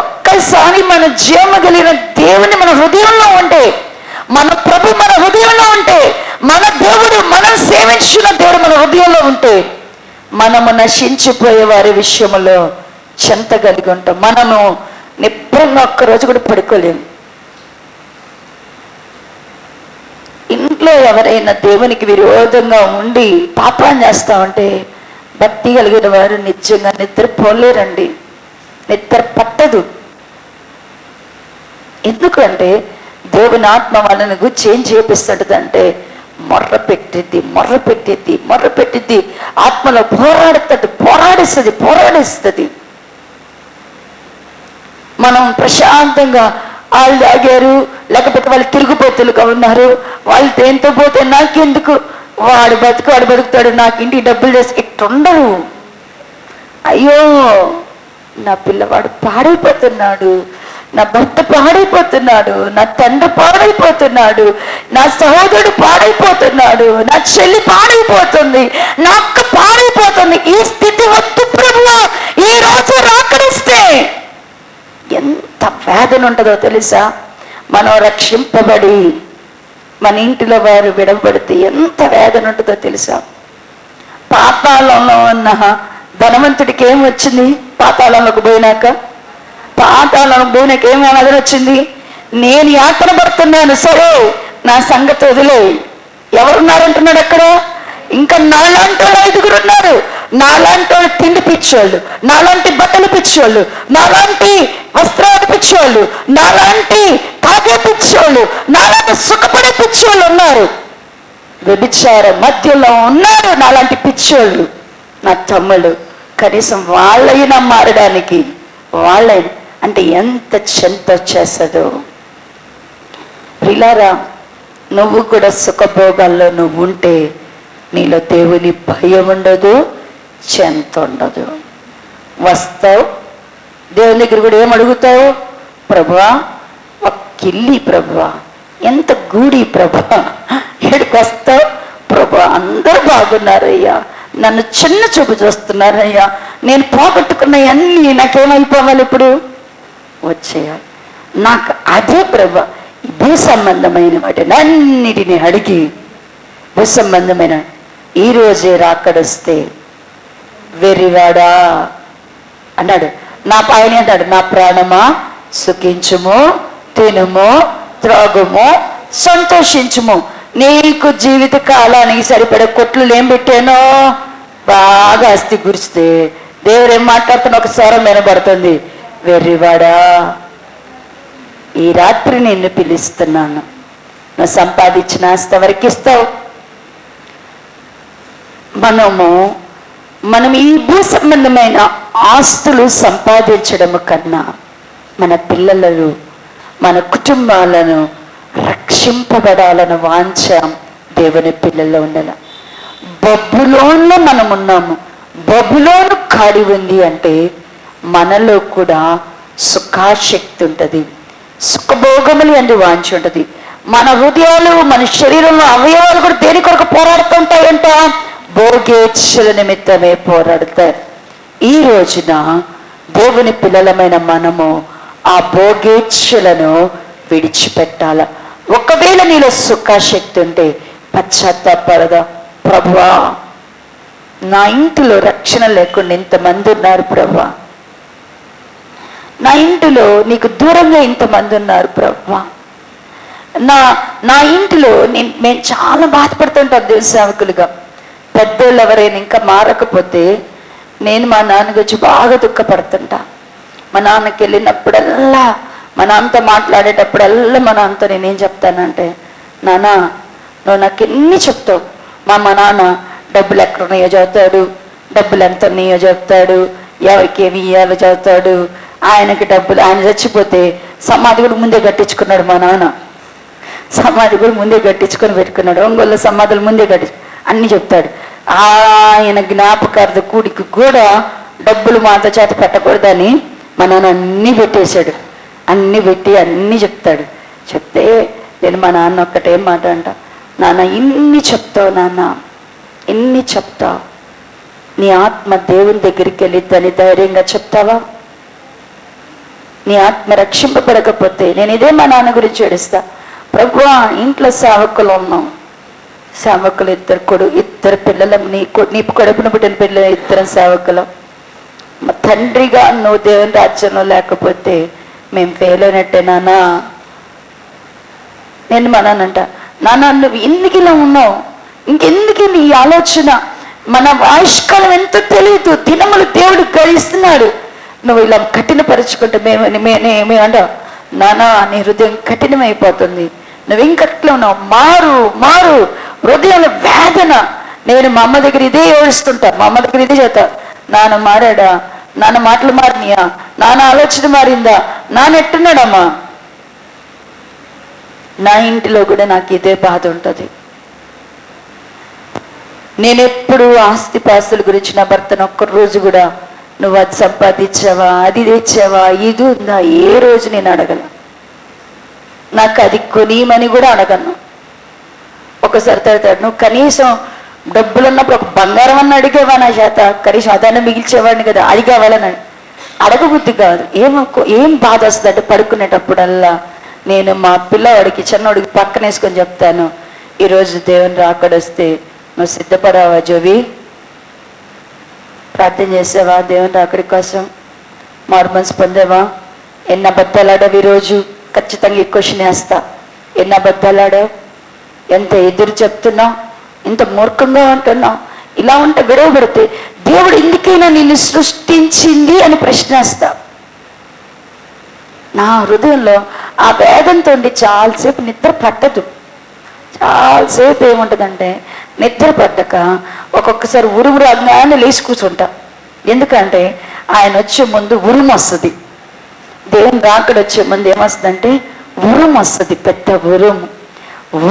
ఒక్కసారి మన జీవము కలిగిన దేవుని మన హృదయంలో ఉంటే, మన ప్రభు మన హృదయంలో ఉంటే, మన దేవుడు మనం సేవించిన దేవుడు మన హృదయంలో ఉంటే, మనము నశించిపోయే వారి విషయంలో చింత కలిగి ఉంటాం. మనము నిబ్బరంగా ఒక్కరోజు కూడా పడుకోలేము. ఇంట్లో ఎవరైనా దేవునికి విరోధంగా ఉండి పాపాన్ని చేస్తా ఉంటే భక్తి కలిగిన వారు నిజంగా నిద్రపోలేరండి, నిద్ర పట్టదు. ఎందుకంటే దేవుని ఆత్మ వాళ్ళని గురించి ఏం చేపిస్తాడంటే, మొర్ర పెట్టిద్ది, ఆత్మలో పోరాడిస్తుంది. మనం ప్రశాంతంగా వాళ్ళు తాగారు, లేకపోతే వాళ్ళు తిరుగుబోతులుగా ఉన్నారు, వాళ్ళు దేంతో పోతే నాకెందుకు, వాడు బతుకుతాడు, నాకు ఇంటికి డబ్బులు చేసి ఇట్టుండవు. అయ్యో నా పిల్లవాడు పాడైపోతున్నాడు, నా భర్త పాడైపోతున్నాడు, నా తండ్రి పాడైపోతున్నాడు, నా సహోదరుడు పాడైపోతున్నాడు, నా చెల్లి పాడైపోతుంది, నా అక్క పాడైపోతుంది. ఈ స్థితి వద్దు ప్రభువా, ఈ రోజు రాకరిస్తే ఎంత వేదన ఉంటుందో తెలుసా? మనం రక్షింపబడి మన ఇంటిలో వారు విడవబడితే ఎంత వేదన ఉంటుందో తెలుసా? పాతాళంలో ఉన్న ధనవంతుడికి ఏం వచ్చింది? పాతాళంలోకి పోయినాక ఏం వేదన వచ్చింది? నేను యాతన పడుతున్నాను, సరే నా సంగతి వదిలే, ఎవరున్నారంటున్నాడు అక్కడ? ఇంకా నాలాంటి వాళ్ళు 5 ఉన్నారు. నాలాంటి వాళ్ళు తిండి పిచ్చోళ్ళు, నాలాంటి బట్టలు పిచ్చోళ్ళు, నాలాంటి వస్త్రాలు పిచ్చోళ్ళు, నాలాంటి తాగే పిచ్చోళ్ళు, నాలాంటి సుఖపడే పిచ్చోళ్ళు ఉన్నారు. వ్యభిచార మధ్యలో ఉన్నారు నాలాంటి పిచ్చోళ్ళు, నా తమ్ముళ్ళు. కనీసం వాళ్ళైనా మారడానికి వాళ్ళైనా అంటే ఎంత చింత వచ్చేస్తుందో. ప్రియులారా, నువ్వు కూడా సుఖభోగాల్లో నువ్వు ఉంటే నీలో దేవుని భయం ఉండదు, చింత ఉండదు. వస్తావు దేవుని దగ్గర కూడా ఏం అడుగుతావు? ప్రభువా ఒక్కిల్లి, ప్రభువా ఎంత గూడి, ప్రభువా ఏడికి వస్తావు? ప్రభువా అందరూ బాగున్నారయ్యా, నన్ను చిన్న చూపు చూస్తున్నారయ్యా, నేను పోగొట్టుకున్న అన్నీ నాకేమైపోవాలి, ఇప్పుడు వచ్చేయాలి. నాకు అదే ప్రభు, భూ సంబంధమైన వాటిని అన్నిటినీ అడిగి, భూ సంబంధమైన ఈరోజే రాకడొస్తే వెర్రివాడా అన్నాడు. నా పైన అన్నాడు, నా ప్రాణమా సుఖించుము, తినుము, త్రాగుము, సంతోషించుము. నీకు జీవిత కాలానికి సరిపడే కొట్లు ఏం పెట్టానో బాగా అస్థి గురిస్తే దేవుడు ఏం మాట్లాడుతున్న ఒక స్వరం వినబడుతుంది, వెర్రివాడా, ఈ రాత్రి నిన్ను పిలుస్తున్నాను, నువ్వు సంపాదించిన ఆస్తి ఎవరికి ఇస్తావు? మనం ఈ భూ సంబంధమైన ఆస్తులు సంపాదించడము కన్నా మన పిల్లలను, మన కుటుంబాలను రక్షింపబడాలని వాంఛ దేవుని పిల్లల్లో ఉండాలి. బబులోనులో మనం ఉన్నాము. బబులోను కాడి ఉంది అంటే మనలో కూడా సుఖాశక్తి ఉంటుంది, సుఖభోగములు అని వాంఛ ఉంటుంది. మన హృదయాలు, మన శరీరంలో అవయవాలు కూడా దేని కొరకు పోరాడుతుంటాయంట? భోగేచ్ఛల నిమిత్తమే పోరాడతాయి. ఈ రోజున దేవుని పిల్లలమైన మనము ఆ భోగేచ్ఛలను విడిచిపెట్టాల. ఒకవేళ నీలో సుఖాశక్తి ఉంటే పశ్చాత్తాపడదా, ప్రభువా నా ఇంటిలో రక్షణ లేకుండా ఇంతమంది ఉన్నారు ప్రభువా, నా ఇంటిలో నీకు దూరంగా ఇంతమంది ఉన్నారు ప్రభువా, నా ఇంటిలో మేము చాలా బాధపడుతుంటాం. దేవుని సేవకులుగా పెద్దోళ్ళు ఎవరైనా ఇంకా మారకపోతే నేను మా నాన్న గురించి బాగా దుఃఖపడుతుంటా. మా నాన్నకి వెళ్ళినప్పుడల్లా, మా నాన్నతో మాట్లాడేటప్పుడల్లా మా నాన్నతో నేనేం చెప్తానంటే, నాన్న నువ్వు నాకు ఎన్ని చెప్తావు, మా నాన్న డబ్బులు ఎక్కడున్నాయో చదువుతాడు, డబ్బులు ఎంత ఉన్నాయో చెప్తాడు, ఎవరికి ఏమి ఇవ్వాలో చదువుతాడు, ఆయనకి డబ్బులు, ఆయన చచ్చిపోతే సమాధి కూడా ముందే కట్టించుకున్నాడు మా నాన్న, సమాధి కూడా ముందే కట్టించుకొని పెట్టుకున్నాడు, ఒంగోలు సమాధులు ముందే అన్ని చెప్తాడు. ఆయన జ్ఞాపకార్థ కూడికి కూడా డబ్బులు మాతో చేత పెట్టకూడదని మా నాన్న అన్నీ పెట్టేశాడు. అన్నీ పెట్టి అన్నీ చెప్తాడు. చెప్తే నేను మా నాన్న ఒక్కటే మాట అంట, నాన్న ఇన్ని చెప్తావు, నాన్న ఇన్ని చెప్తావు, నీ ఆత్మ దేవుని దగ్గరికి వెళ్ళిద్దని ధైర్యంగా చెప్తావా? నీ ఆత్మ రక్షింపబడకపోతే నేను ఇదే మా నాన్న గురించి ఏడుస్తా. ప్రభువా ఇంట్లో సేవకులు ఉన్నాం, సేవకులు ఇద్దరు పిల్లలు, నీ కడుపున పుట్టిన పిల్లలు ఇద్దరు సేవకులు. మా తండ్రిగా నువ్వు దేవుని రాజ్యంలో లేకపోతే మేము ఫెయిల్ అయినట్టే నాన్న. నేను మా నాన్నంట, నాన్న నువ్వు ఎందుకు ఇలా ఉన్నావు, ఇంకెందుకు నీ ఆలోచన, మన ఆయుష్కాలం ఎంతో తెలియదు, దినములు దేవుడు గడిస్తున్నాడు, నువ్వు ఇలా కఠినపరుచుకుంటే మేమంట, నాన్న నీ హృదయం కఠినమైపోతుంది, నువ్వు ఇంకట్లో ఉన్నావు, మారు హృదయంలో వేదన. నేను మా అమ్మ దగ్గర ఇదే ఏడుస్తుంటా, మా అమ్మ దగ్గర ఇదే చేస్తా, నాన్న మారాడా, నాన్న మాటలు మారినాయా, నాన్న ఆలోచన మారిందా, నాన్న ఎట్టున్నాడమ్మా. నా ఇంటిలో కూడా నాకు ఇదే బాధ ఉంటుంది. నేను ఎప్పుడు ఆస్తిపాస్తుల గురించి నా భర్తను ఒక్కరోజు కూడా నువ్వు అది సంపాదించావా, అది తెచ్చావా, ఇది ఉందా, ఏ రోజు నేను అడగను. నాకు అది కొనియమని కూడా అడగను. ఒకసారి తడతాడు, నువ్వు కనీసం డబ్బులు ఉన్నప్పుడు ఒక బంగారం అన్న అడిగేవా నా చేత, కనీసం అదన్నా మిగిల్చేవాడిని కదా, అది కావాలని అడగబుద్ధి కాదు. ఏం బాధ వస్తుంది అంటే పడుకునేటప్పుడల్లా నేను మా పిల్లవాడికి చిన్నవాడికి పక్కన వేసుకొని చెప్తాను, ఈరోజు దేవుని రాకడొస్తే నువ్వు సిద్ధపడావా జోవి, ప్రార్థన చేసావా దేవుని రాకడి కోసం, మారు మనసు పొందావా, ఎన్ని అబద్ధాలు ఆడావు ఈరోజు, ఖచ్చితంగా ఈ క్వశ్చన్ వేస్తా, ఎన్ని అబద్ధాలు ఆడావు, ఎంత ఎదురు చెప్తున్నావు, ఇంత మూర్ఖంగా ఉంటున్నావు, ఇలా ఉంటే గొడవ పడితే దేవుడు ఎందుకైనా నిన్ను సృష్టించింది అని ప్రశ్నిస్తా. నా హృదయంలో ఆ వేదంతో చాలాసేపు నిద్ర పట్టదు. చాలాసేపు ఏముంటుందంటే నిద్ర పట్టక ఒక్కొక్కసారి ఉరుము రాగానే లేచి కూర్చుంటా. ఎందుకంటే ఆయన వచ్చే ముందు ఉరుము వస్తుంది, దేవుని రాకడ వచ్చే ముందు ఏమొస్తుందంటే ఉరుము వస్తుంది, పెద్ద ఉరుము.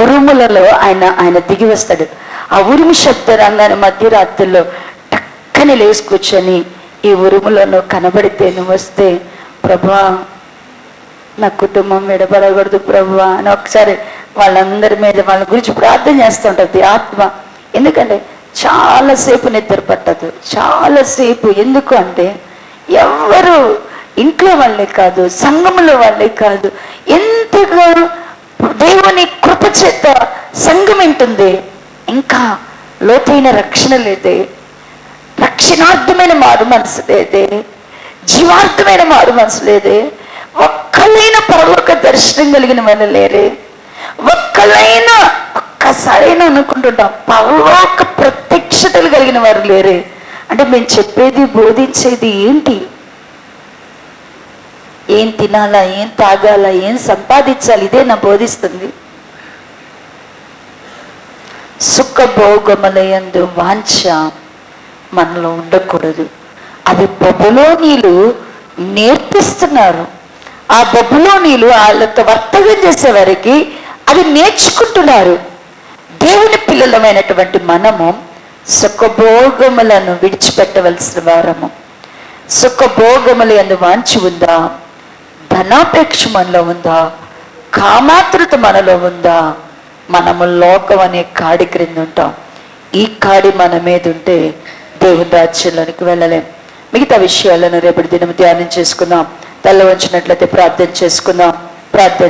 ఉరుములలో ఆయన దిగి వస్తాడు. ఆ ఉరుము శబ్ద రంగాన్ని మధ్యరాత్రుల్లో టక్కని లేచి కూర్చొని ఈ ఉరుములో నువ్వు కనబడితే, నువ్వు వస్తే ప్రభువా నా కుటుంబం విడబడకూడదు ప్రభువా అని ఒకసారి వాళ్ళందరి మీద వాళ్ళ గురించి ప్రార్థన చేస్తూ ఉంటుంది ఆత్మ. ఎందుకంటే చాలాసేపు నిద్ర పట్టదు, చాలాసేపు. ఎందుకు అంటే ఎవరు ఇంట్లో వాళ్ళే కాదు, సంఘంలో వాళ్ళే కాదు, ఎంతగా దేవుని కృప చేత సంఘం ఉంటుంది, ఇంకా లోతైన రక్షణ లేదే, రక్షణార్థమైన మారు మనసు లేదే, జీవార్థమైన మారు మనసు లేదే, ఒక్కలైన పరలోక దర్శనం కలిగిన వాళ్ళు లేరే, ఒక్కసారైనా అనుకుంటుంటాం పరలోక ప్రత్యక్షతలు కలిగిన వారు లేరే. అంటే మేము చెప్పేది బోధించేది ఏంటి? ఏం తినాలా, ఏం తాగాలా, ఏం సంపాదించాలి, ఇదే నా బోధిస్తుంది. సుఖభోగములయందు వాంఛ మనలో ఉండకూడదు. అది బబులోనీలు నేర్పిస్తున్నారు. ఆ బబులోనీలు వాళ్ళతో వర్తకం చేసేవారికి అది నేర్చుకుంటున్నారు. దేవుని పిల్లలమైనటువంటి మనము సుఖభోగములను విడిచిపెట్టవలసిన వారము. సుఖభోగములు యందు వాంఛ ఉందా? ధనాపేక్ష మనలో ఉందా? కామాతృత మనలో ఉందా? మనము లోకం అనే కాడి క్రింద ఉంటాం. ఈ కాడి మన మీద ఉంటే దేవుని రాజ్యంలోనికి వెళ్ళలేం. మిగతా విషయాలను రేపటి దినం ధ్యానం చేసుకుందాం. తల వంచినట్లయితే ప్రార్థన చేసుకుందాం. ప్రార్థన